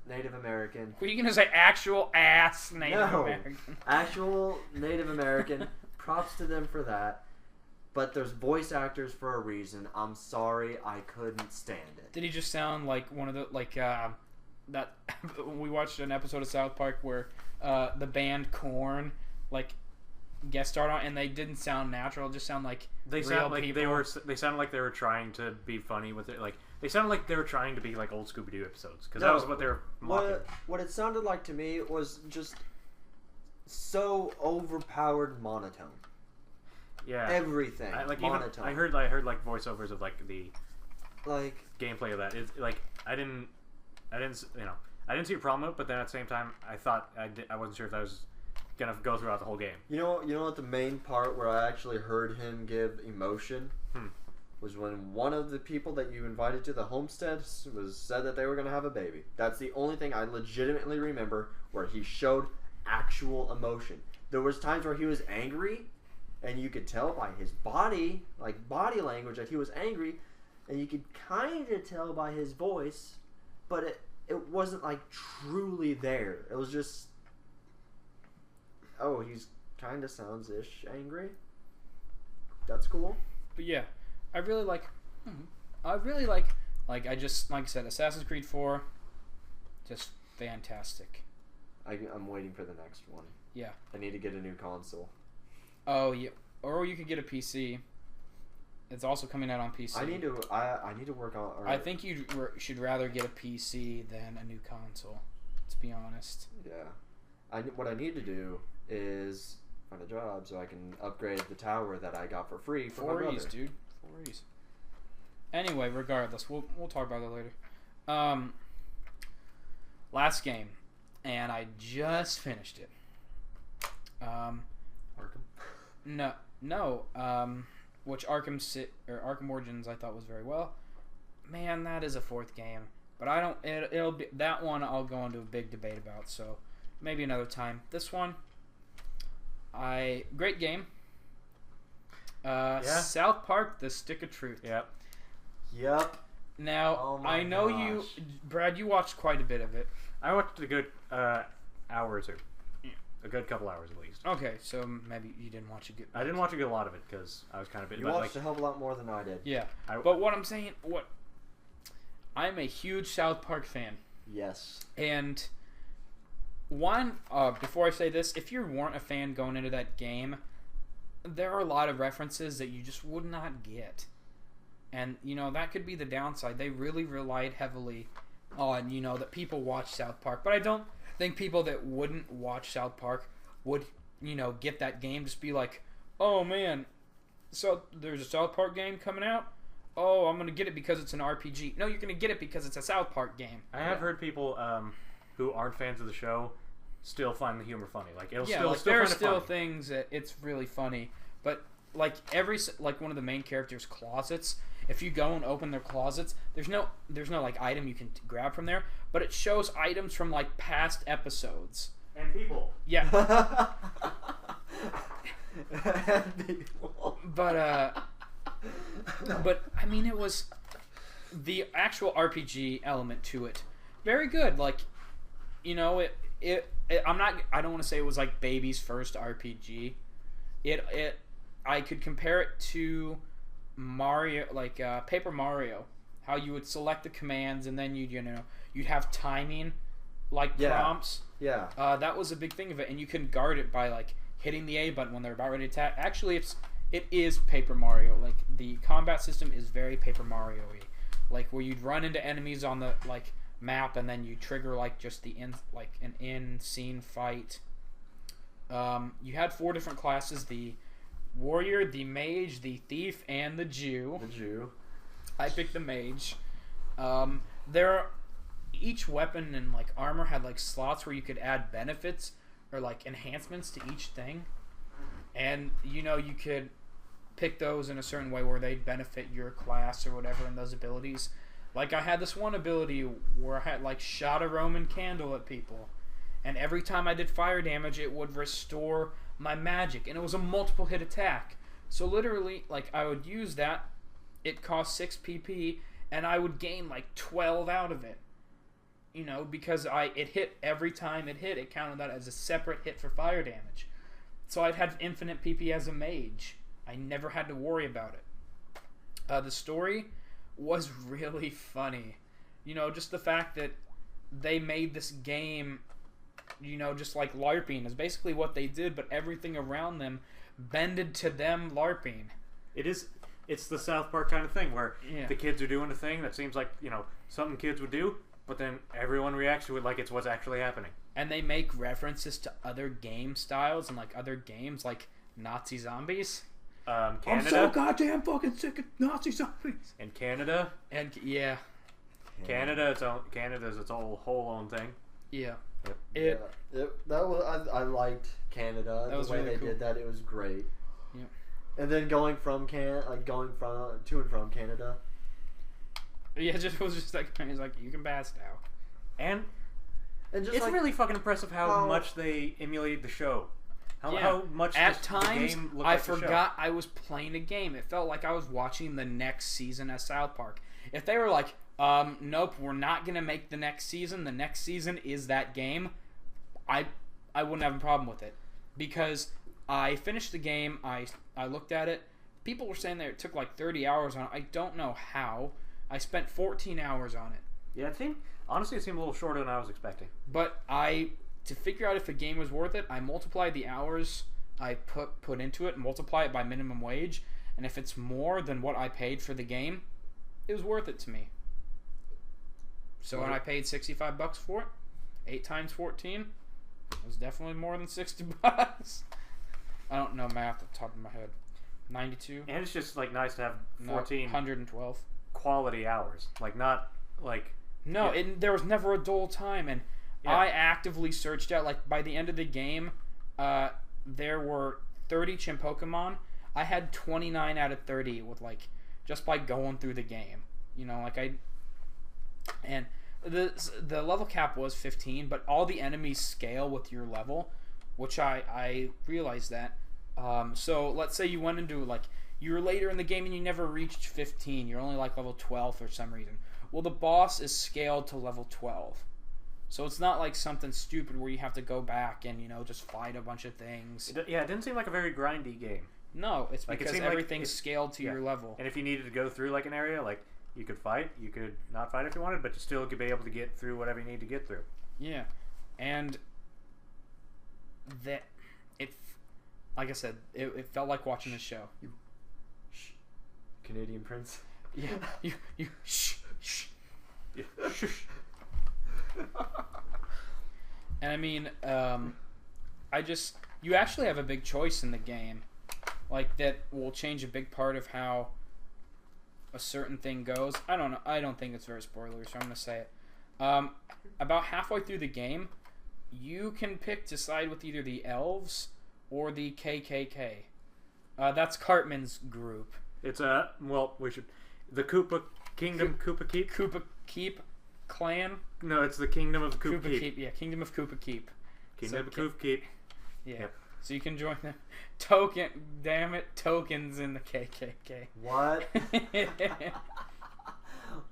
Native American. Were you gonna say actual ass Native American? Actual Native American. Props to them for that. But there's voice actors for a reason. I'm sorry, I couldn't stand it. Did he just sound like one of the that we watched an episode of South Park where the band Korn guest starred on, and they didn't sound natural, just sound like they sound like people. They sounded like they were trying to be funny with it. Like they sounded like they were trying to be like old Scooby-Doo episodes, because that was what they were mocking. What it sounded like to me was just so overpowered monotone. Yeah, everything. Monotone. I heard like voiceovers of the gameplay of that. It's I didn't see a problem with it, but then at the same time I wasn't sure if that was gonna go throughout the whole game. You know what the main part where I actually heard him give emotion was when one of the people that you invited to the homestead said that they were gonna have a baby. That's the only thing I legitimately remember where he showed actual emotion. There was times where he was angry, and you could tell by his body language that he was angry, and you could kind of tell by his voice, but it wasn't truly there. It was just, oh, he's kind of sounds-ish angry. That's cool. But yeah, I really like I said, Assassin's Creed 4, just fantastic. I'm waiting for the next one. Yeah. I need to get a new console. Oh yeah, or you could get a PC. It's also coming out on PC. I need to work on. I think you should rather get a PC than a new console. To be honest. Yeah, what I need to do is find a job so I can upgrade the tower that I got for free for my brother. 4Es, dude. 4Es. Anyway, regardless, we'll talk about that later. Last game, and I just finished it. Arkham. No. Which Arkham Origins I thought was very well. Man, that is a 4th game, but I don't. It'll be that one. I'll go into a big debate about. So maybe another time. This one, great game. South Park: The Stick of Truth. Yep. Now I know you, Brad. You watched quite a bit of it. I watched a good hour or two. A good couple hours at least. Okay, so maybe you didn't watch a good. I didn't watch a lot of it because I was kind of busy. You watched a hell of a lot more than I did. Yeah, but what I'm saying, I'm a huge South Park fan. Yes. And before I say this, if you weren't a fan going into that game, there are a lot of references that you just would not get, and that could be the downside. They really relied heavily on that people watch South Park, but I don't think people that wouldn't watch South Park would, get that game, just be like, oh man, so there's a South Park game coming out? Oh, I'm going to get it because it's an RPG. No, you're going to get it because it's a South Park game. I have heard people who aren't fans of the show still find the humor funny. There are still things that it's really funny, but one of the main characters' closets, if you go and open their closets, there's no item you can grab from there, but it shows items from past episodes and people. Yeah. But I mean, it was the actual RPG element to it, very good. I don't want to say it was like baby's first RPG. I could compare it to Mario, Paper Mario, how you would select the commands and then you'd have timing, prompts. Yeah. That was a big thing of it, and you can guard it by hitting the A button when they're about ready to attack. Actually, it is Paper Mario. The combat system is very Paper Mario-y. Where you'd run into enemies on the map and then you trigger just an in scene fight. You had 4 different classes: the warrior, the mage, the thief, and the Jew. The Jew. I picked the mage. Each weapon and like armor had like slots where you could add benefits or like enhancements to each thing, and you could pick those in a certain way where they'd benefit your class or whatever in those abilities. Like I had this one ability where I had like shot a Roman candle at people, and every time I did fire damage it would restore my magic, and it was a multiple hit attack. So literally, like I would use that, it cost 6 PP, and I would gain like 12 out of it. Because it hit every time it hit, it counted that as a separate hit for fire damage. So I'd have infinite PP as a mage. I never had to worry about it. The story was really funny. Just the fact that they made this game, just like LARPing is basically what they did, but everything around them bended to them LARPing. It's the South Park kind of thing where the kids are doing a thing that seems like, something kids would do, but then everyone reacts to it like it's what's actually happening. And they make references to other game styles and like other games like Nazi zombies. Canada. I'm so goddamn fucking sick of Nazi zombies. And Canada. And yeah. Canada's its whole own thing. Yeah. Yep. I liked Canada. The way they did that, it was great. Yeah. And then going from to and from Canada. Yeah, it was just like he's like, you can pass now. And just it's really fucking impressive how much they emulated the show. How much at times the game looked I like the forgot show. I was playing a game. It felt like I was watching the next season of South Park. If they were like, nope, we're not gonna make the next season. The next season is that game. I wouldn't have a problem with it, because I finished the game. I looked at it. People were saying that it took like 30 hours on it. I don't know how. I spent 14 hours on it. Yeah, honestly, it seemed a little shorter than I was expecting. But to figure out if a game was worth it, I multiplied the hours I put into it, multiply it by minimum wage, and if it's more than what I paid for the game, it was worth it to me. So when I paid $65 for it, 8 times 14, it was definitely more than $60. I don't know math at the top of my head. 92. And it's just like nice to have 112 quality hours, like not like there was never a dull time, and I actively searched out, like by the end of the game there were 30 Chim Pokemon. I had 29 out of 30 with like just by going through the game, and the level cap was 15, but all the enemies scale with your level, which I realized that. So let's say you went into like you were later in the game and you never reached 15. You're only like level 12 for some reason. Well, the boss is scaled to level 12. So it's not like something stupid where you have to go back and, just fight a bunch of things. It didn't seem like a very grindy game. No, it's because everything's scaled to your level. And if you needed to go through like an area, like you could fight, you could not fight if you wanted, but you still could be able to get through whatever you need to get through. Yeah. And like I said, it felt like watching a show. Canadian Prince. Yeah. You shh. Yeah. Shush. And I mean, you actually have a big choice in the game, like that will change a big part of how a certain thing goes. I don't know. I don't think it's very spoilery, so I'm gonna say it. About halfway through the game, you can pick to side with either the elves or the KKK. That's Cartman's group. It's the Koopa Kingdom, Koopa Keep. Koopa Keep clan. No, it's the Kingdom of Koopa Keep. Yeah, Kingdom of Koopa Keep. Kingdom of Koopa Keep. Yeah. Yep. So you can join them. Tokens in the KKK. What?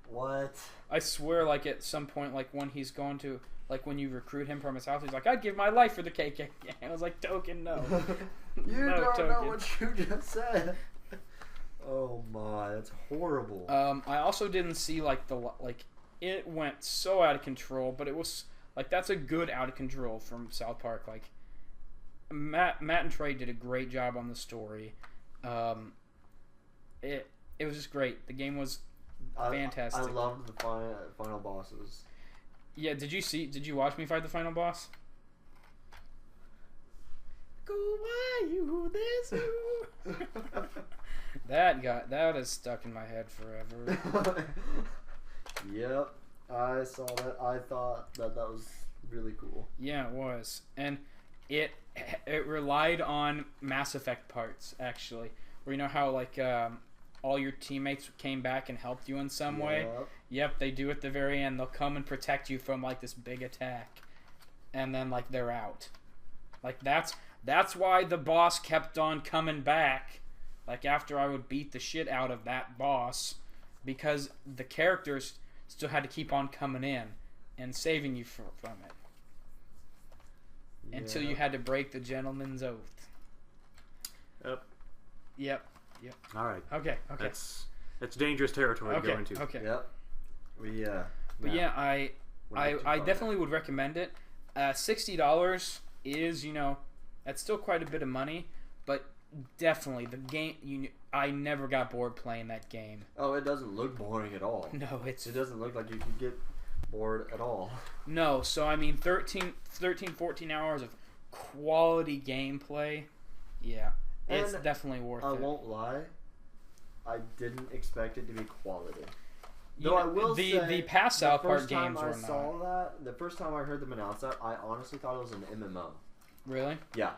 What? I swear, like at some point, like when he's going to, like when you recruit him from his house, he's like, "I'd give my life for the KKK." I was like, "Token, no." You no, don't Token. know what you just said. Oh my, that's horrible. I also didn't see it went so out of control, but it was like that's a good out of control from South Park. Like Matt and Trey did a great job on the story. It was just great. The game was fantastic. I loved the final bosses. Yeah, did you watch me fight the final boss? Go why you this you. That is stuck in my head forever. Yep, I saw that. I thought that was really cool. Yeah, it was, and it relied on Mass Effect parts actually, where you know how like all your teammates came back and helped you in some way. Yep, they do at the very end. They'll come and protect you from like this big attack, and then like they're out. Like that's why the boss kept on coming back. Like after I would beat the shit out of that boss, because the characters still had to keep on coming in and saving you from it. Yeah. Until you had to break the gentleman's oath. Yep. All right. Okay. That's dangerous territory to go into. Okay. Yep. But yeah, I definitely would recommend it. $60 is, that's still quite a bit of money, but definitely the game. I never got bored playing that game. Oh, it doesn't look boring at all. No, it doesn't look like you could get bored at all. No, so I mean 13, 14 hours of quality gameplay. Yeah, it's definitely worth it. I won't lie, I didn't expect it to be quality. Though I will say, the past South Park games were the first time I heard them announce that, I honestly thought it was an MMO. Really? Yeah.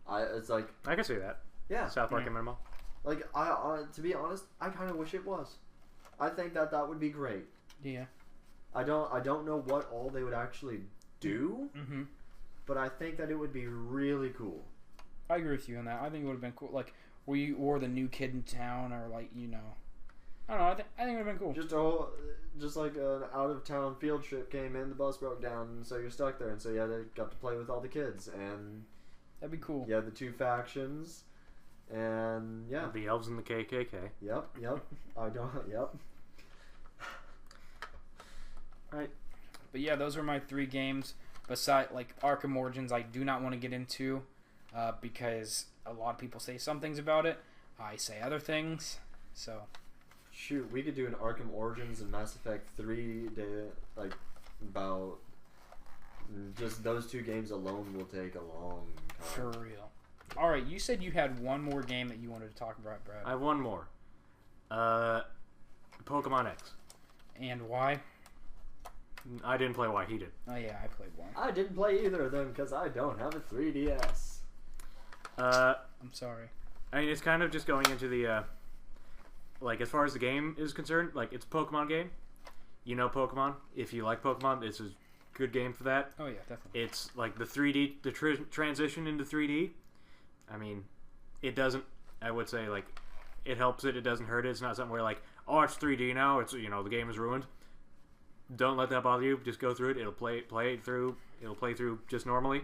It's like, I can see that. Yeah. South Park MMO. Like, to be honest, I kind of wish it was. I think that would be great. Yeah. I don't know what all they would actually do, mm-hmm. but I think that it would be really cool. I agree with you on that. I think it would have been cool. Like, were you or the new kid in town, or like, I don't know. I think it would have been cool. Just like an out-of-town field trip came in, the bus broke down, and so you're stuck there, and so you got to play with all the kids, and that'd be cool. Yeah, the two factions, and yeah, the elves and the KKK. Yep. Yep. Right. But yeah, those are my 3 games. Besides, like Arkham Origins, I do not want to get into because a lot of people say some things about it. I say other things. So. Shoot, we could do an Arkham Origins and Mass Effect 3 about just those 2 games alone will take a long time. For real. All right, you said you had one more game that you wanted to talk about, Brad. I have one more. Pokemon X. And why? I didn't play Y, he did. Oh yeah, I played one. I didn't play either of them because I don't have a 3DS. I'm sorry. I mean, it's kind of just going into the, as far as the game is concerned, it's a Pokemon game. You know Pokemon. If you like Pokemon, it's a good game for that. Oh yeah, definitely. It's like the 3D, the transition into 3D. I mean, it doesn't, I would say, it helps it, it doesn't hurt it. It's not something where, it's 3D now, it's, the game is ruined. Don't let that bother you. Just go through it. It'll play through just normally.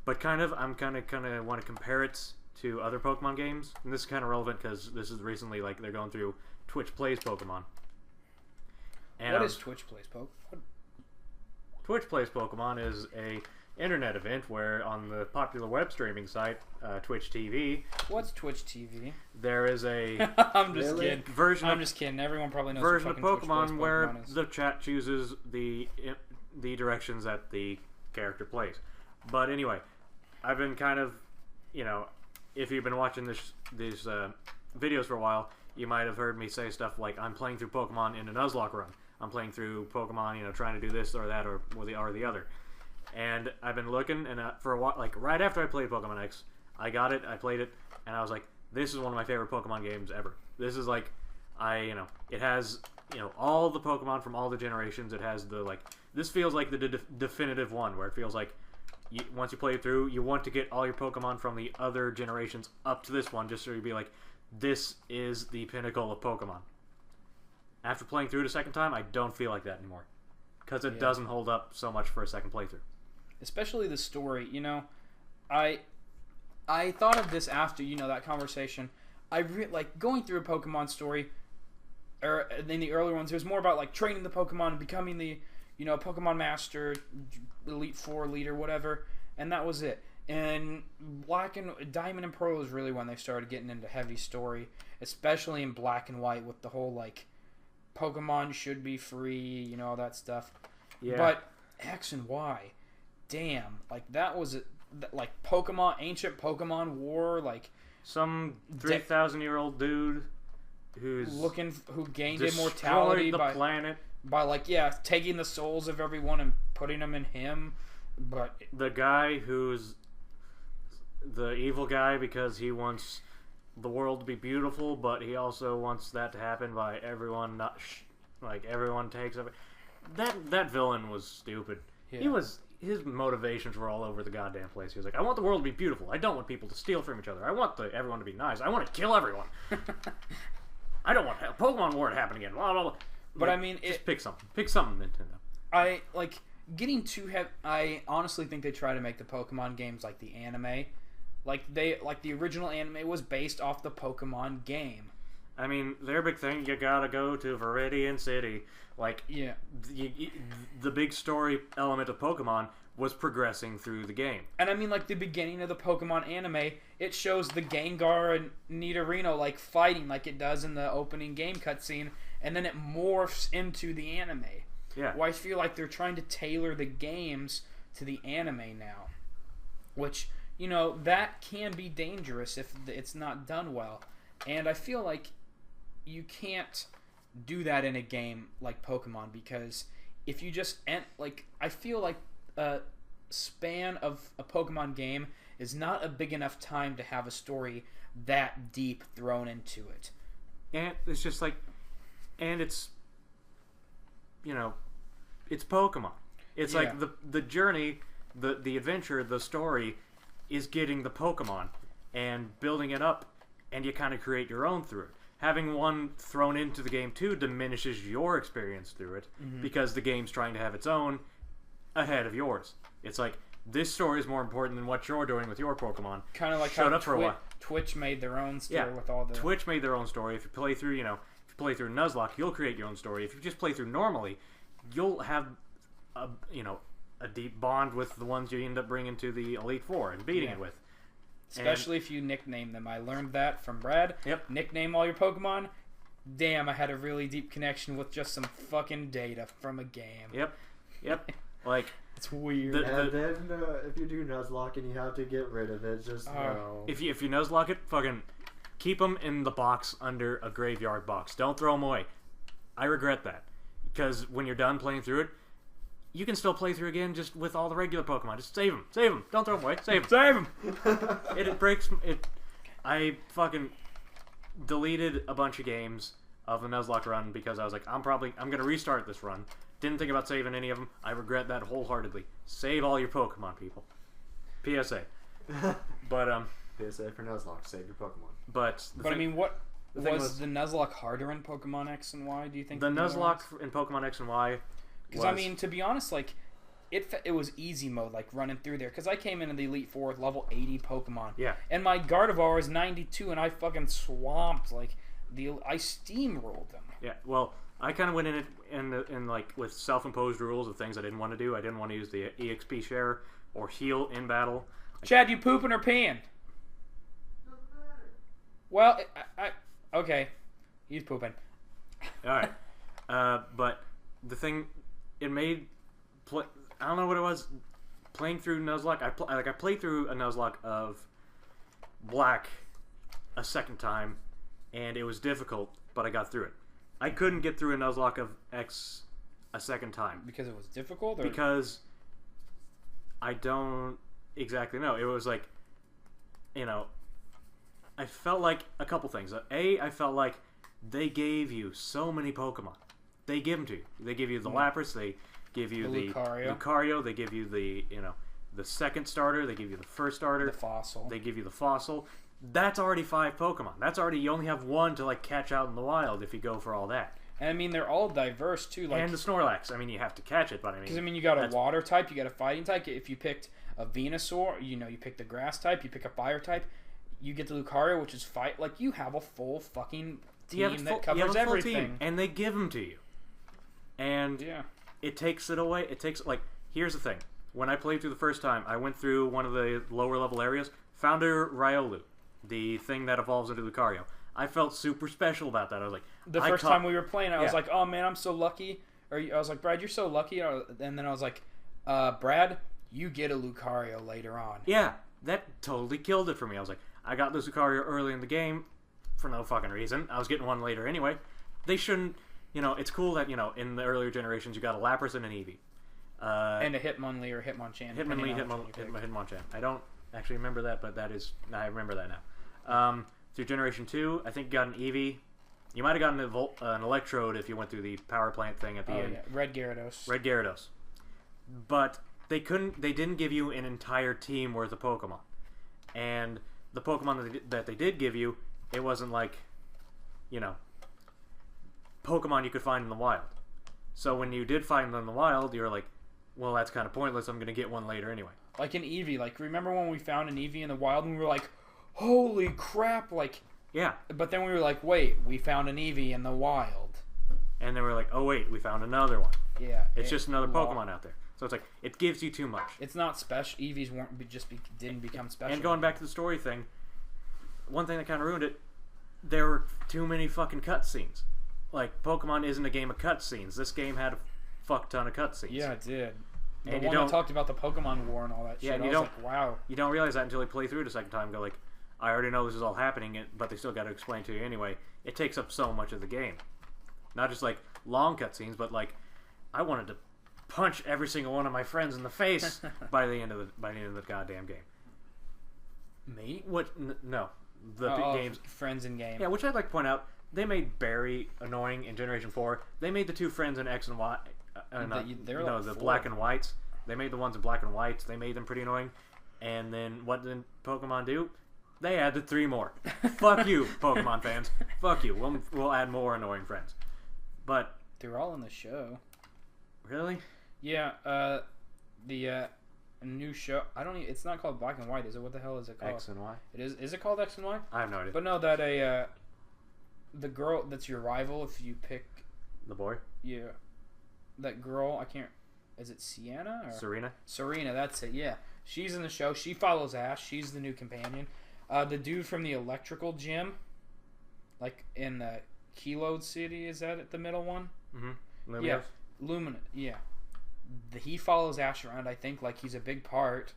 But I'm kind of want to compare it to other Pokemon games, and this is kind of relevant because this is recently they're going through Twitch Plays Pokemon. And what is Twitch Plays Pokemon? Twitch Plays Pokemon is a internet event where on the popular web streaming site Twitch TV. What's Twitch TV? There is a I'm just kidding. I'm just kidding. Everyone probably knows version of Pokemon where is. the chat chooses the directions that the character plays. But anyway, I've been kind of, if you've been watching these videos for a while, you might have heard me say stuff like I'm playing through Pokemon in a Nuzlocke run. I'm playing through Pokemon, trying to do this or that or the other. And I've been looking, and for a while, right after I played Pokemon X, I got it, I played it, and I was like, this is one of my favorite Pokemon games ever. This is it has, all the Pokemon from all the generations. It has this feels like the definitive one, where it feels like once you play it through, you want to get all your Pokemon from the other generations up to this one, just so you'd be like, this is the pinnacle of Pokemon. After playing through it a second time, I don't feel like that anymore. Because it doesn't hold up so much for a second playthrough. Especially the story, I thought of this after, that conversation. Going through a Pokemon story, or in the earlier ones, it was more about, training the Pokemon and becoming the, Pokemon Master, Elite Four leader, whatever, and that was it. And Diamond and Pearl was really when they started getting into heavy story, especially in Black and White with the whole, Pokemon should be free, all that stuff. Yeah. But X and Y, damn, that was like Pokemon, ancient Pokemon war, like some 3,000-year-old dude who gained immortality the planet by taking the souls of everyone and putting them in him. But the guy who's the evil guy because he wants the world to be beautiful, but he also wants that to happen by everyone everyone takes it. That villain was stupid. Yeah. His motivations were all over the goddamn place. He was like, I want the world to be beautiful. I don't want people to steal from each other. I want everyone to be nice. I want to kill everyone. I don't want Pokemon War to happen again. Blah, blah, blah. But just pick something. Pick something, Nintendo. I honestly think they try to make the Pokemon games like the anime. The original anime was based off the Pokemon game. I mean, their big thing, you gotta go to Viridian City. The big story element of Pokemon was progressing through the game. And I mean, the beginning of the Pokemon anime, it shows the Gengar and Nidorino, fighting like it does in the opening game cutscene, and then it morphs into the anime. Yeah. Well, I feel like they're trying to tailor the games to the anime now. Which, that can be dangerous if it's not done well. And I feel like you can't do that in a game like Pokemon, because if you just I feel like a span of a Pokemon game is not a big enough time to have a story that deep thrown into it. And it's just and it's it's Pokemon. It's the journey, the adventure, the story is getting the Pokemon and building it up, and you kind of create your own through it. Having one thrown into the game too diminishes your experience through it, because the game's trying to have its own ahead of yours. It's like, this story is more important than what you're doing with your Pokemon. Kind of like how Twitch made their own story with all the... Twitch made their own story. If you play through, Nuzlocke, you'll create your own story. If you just play through normally, you'll have a deep bond with the ones you end up bringing to the Elite Four and beating it with. Especially if you nickname them. I learned that from Brad. Yep. Nickname all your Pokemon. Damn, I had a really deep connection with just some fucking data from a game. Yep. It's weird. And then if you do Nuzlocke and you have to get rid of it, just no. If you Nuzlocke it, fucking keep them in the box under a graveyard box. Don't throw them away. I regret that, because when you're done playing through it, you can still play through again just with all the regular Pokemon. Just save them. Don't throw them away. Save them. It breaks it. I fucking deleted a bunch of games of the Nuzlocke run because I was like, I'm gonna restart this run. Didn't think about saving any of them. I regret that wholeheartedly. Save all your Pokemon, people. PSA. But PSA for Nuzlocke. Save your Pokemon. But I mean, what was the Nuzlocke harder in Pokemon X and Y? Do you think the Nuzlocke in Pokemon X and Y? Because I mean, to be honest, it was easy mode, running through there. Because I came into the Elite Four with level 80 Pokemon. Yeah. And my Gardevoir is 92, and I fucking swamped I steamrolled them. Yeah. Well, I kind of went in it in with self-imposed rules of things I didn't want to do. I didn't want to use the EXP share or heal in battle. Chad, you pooping or peeing? Doesn't matter. Well, okay, he's pooping. All right. But the thing. It made I don't know what it was. Playing through Nuzlocke, I played through a Nuzlocke of Black a second time, and it was difficult, but I got through it. I couldn't get through a Nuzlocke of X a second time because it was difficult. Or? Because I don't exactly know. It was I felt like a couple things. I felt like they gave you so many Pokemon. They give them to you. They give you the Lapras. They give you the Lucario. They give you the second starter. They give you the first starter. The Fossil. They give you the Fossil. That's already 5 Pokemon. That's already, you only have one to catch out in the wild if you go for all that. And I mean, they're all diverse too. And the Snorlax. I mean, you have to catch it, but I mean, because you got a water type, you got a fighting type. If you picked a Venusaur, you pick the grass type. You pick a fire type. You get the Lucario, which is fight. You have a full fucking team that covers everything. Team, and they give them to you. And it takes it away. It takes, here's the thing. When I played through the first time, I went through one of the lower level areas, found a Riolu, the thing that evolves into Lucario. I felt super special about that. I was like... The first time we were playing, I was like, oh man, I'm so lucky. Or I was like, Brad, you're so lucky. And then I was like, Brad, you get a Lucario later on. Yeah, that totally killed it for me. I was like, I got the Lucario early in the game for no fucking reason. I was getting one later anyway. They shouldn't, it's cool that, in the earlier generations you got a Lapras and an Eevee. And a Hitmonlee or Hitmonchan. Hitmonchan. I don't actually remember that, but I remember that now. Through Generation 2, I think you got an Eevee. You might have gotten an Electrode if you went through the power plant thing at the end. Yeah. Red Gyarados. But they didn't give you an entire team worth of Pokemon. And the Pokemon that they did give you, it wasn't like, Pokemon you could find in the wild. So when you did find them in the wild, you were like, well, that's kind of pointless. I'm going to get one later anyway. Like an Eevee. Like, remember when we found an Eevee in the wild and we were like, holy crap, like... Yeah. But then we were like, wait, we found an Eevee in the wild. And then we were like, oh, wait, we found another one. Yeah. It's just another Pokemon out there. So it's like, it gives you too much. It's not special. Eevees didn't become special. And going back to the story thing, one thing that kind of ruined it, there were too many fucking cutscenes. Like, Pokemon isn't a game of cutscenes. This game had a fuck ton of cutscenes. Yeah, it did. And the one that talked about the Pokemon War and all that shit. And I was like, wow. You don't realize that until you play through it a second time and go like, I already know this is all happening, but they still got to explain to you anyway. It takes up so much of the game. Not just like long cutscenes, but like I wanted to punch every single one of my friends in the face by the end of the goddamn game. Me? What? No, the games friends in game. Yeah, which I'd like to point out, they made Barry annoying in Generation 4. They made the two friends in X and Y. The black and whites. They made the ones in black and whites. They made them pretty annoying. And then what did Pokemon do? They added 3 more. Fuck you, Pokemon fans. Fuck you. We'll add more annoying friends. But they're all in the show. Really? Yeah. The new show. It's not called Black and White, is it? What the hell is it called? X and Y. It is. Is it called X and Y? I have no idea. But no, that the girl that's your rival. If you pick the boy. Yeah. That girl. I can't. Is it Sienna or Serena? Serena. That's it. Yeah. She's in the show. She follows Ash. She's the new companion. The dude from the electrical gym, like in the Keyload City, is that at the middle one? Mm-hmm. Yeah, Luminous. Yeah, he follows Ash around. I think like he's a big part.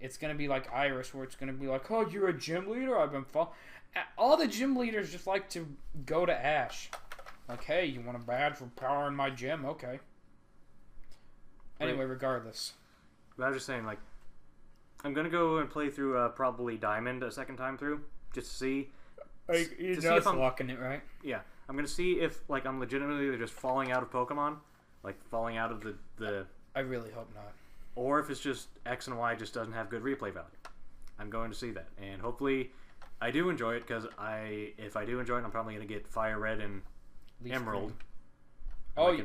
It's gonna be like Iris, where it's gonna be like, oh, you're a gym leader. I've been all the gym leaders just like to go to Ash. Like, hey, you want a badge for power in my gym? Okay. Anyway, regardless. But I was just saying, like, I'm gonna go and play through probably Diamond a second time through, just to see. You're just locking it, right? Yeah, I'm gonna see if like I'm legitimately just falling out of Pokemon, like falling out of the. I really hope not. Or if it's just X and Y just doesn't have good replay value. I'm going to see that, and hopefully, I do enjoy it because if I do enjoy it, I'm probably gonna get Fire Red and Emerald. Oh,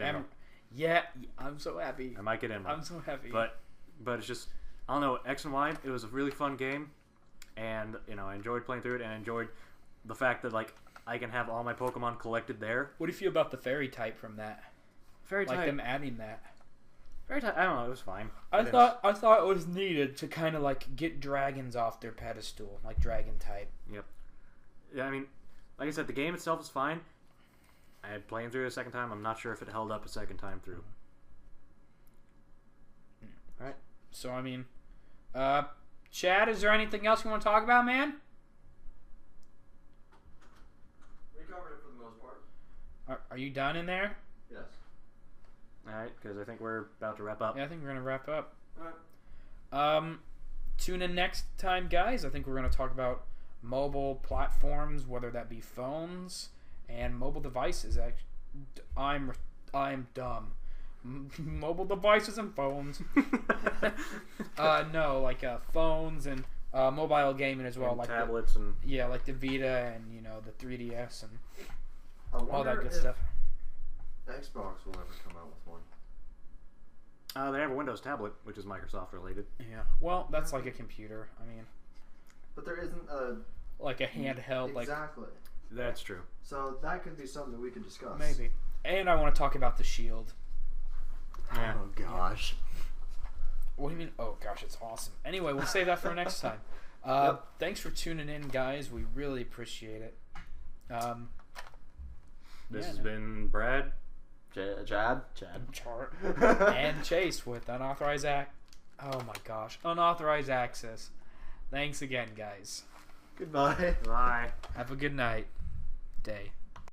yeah, I'm so happy. I might get Emerald. I'm so happy. But it's just. I don't know, X and Y, it was a really fun game, and, I enjoyed playing through it, and I enjoyed the fact that, like, I can have all my Pokemon collected there. What do you feel about the Fairy type from that? Fairy type? Like them adding that. Fairy type, I don't know, it was fine. I thought it was needed to kind of, like, get dragons off their pedestal, like Dragon type. Yep. Yeah, I mean, like I said, the game itself is fine. I had playing through it a second time. I'm not sure if it held up a second time through. All right. So, I mean, Chad, is there anything else you want to talk about, man? We covered it for the most part. Are you done in there? Yes. Alright, because I think we're about to wrap up. Yeah, I think we're going to wrap up. Alright. Tune in next time, guys. I think we're going to talk about mobile platforms, whether that be phones and mobile devices. I'm dumb. Mobile devices and phones. No, like phones and mobile gaming as well, and like tablets and like the Vita and the 3DS and all that good if stuff. Xbox will ever come out with one. They have a Windows tablet, which is Microsoft related. Yeah, well, that's like a computer. I mean, but there isn't a handheld. Exactly. That's true. So that could be something that we could discuss. Maybe. And I want to talk about the Shield. Yeah. Oh gosh. What do you mean? Oh gosh, it's awesome. Anyway, we'll save that for next time. Thanks for tuning in, guys. We really appreciate it. This has been Brad, Chad, and Chase with Unauthorized Oh my gosh. Unauthorized access. Thanks again, guys. Goodbye. Bye. Have a good night. Day.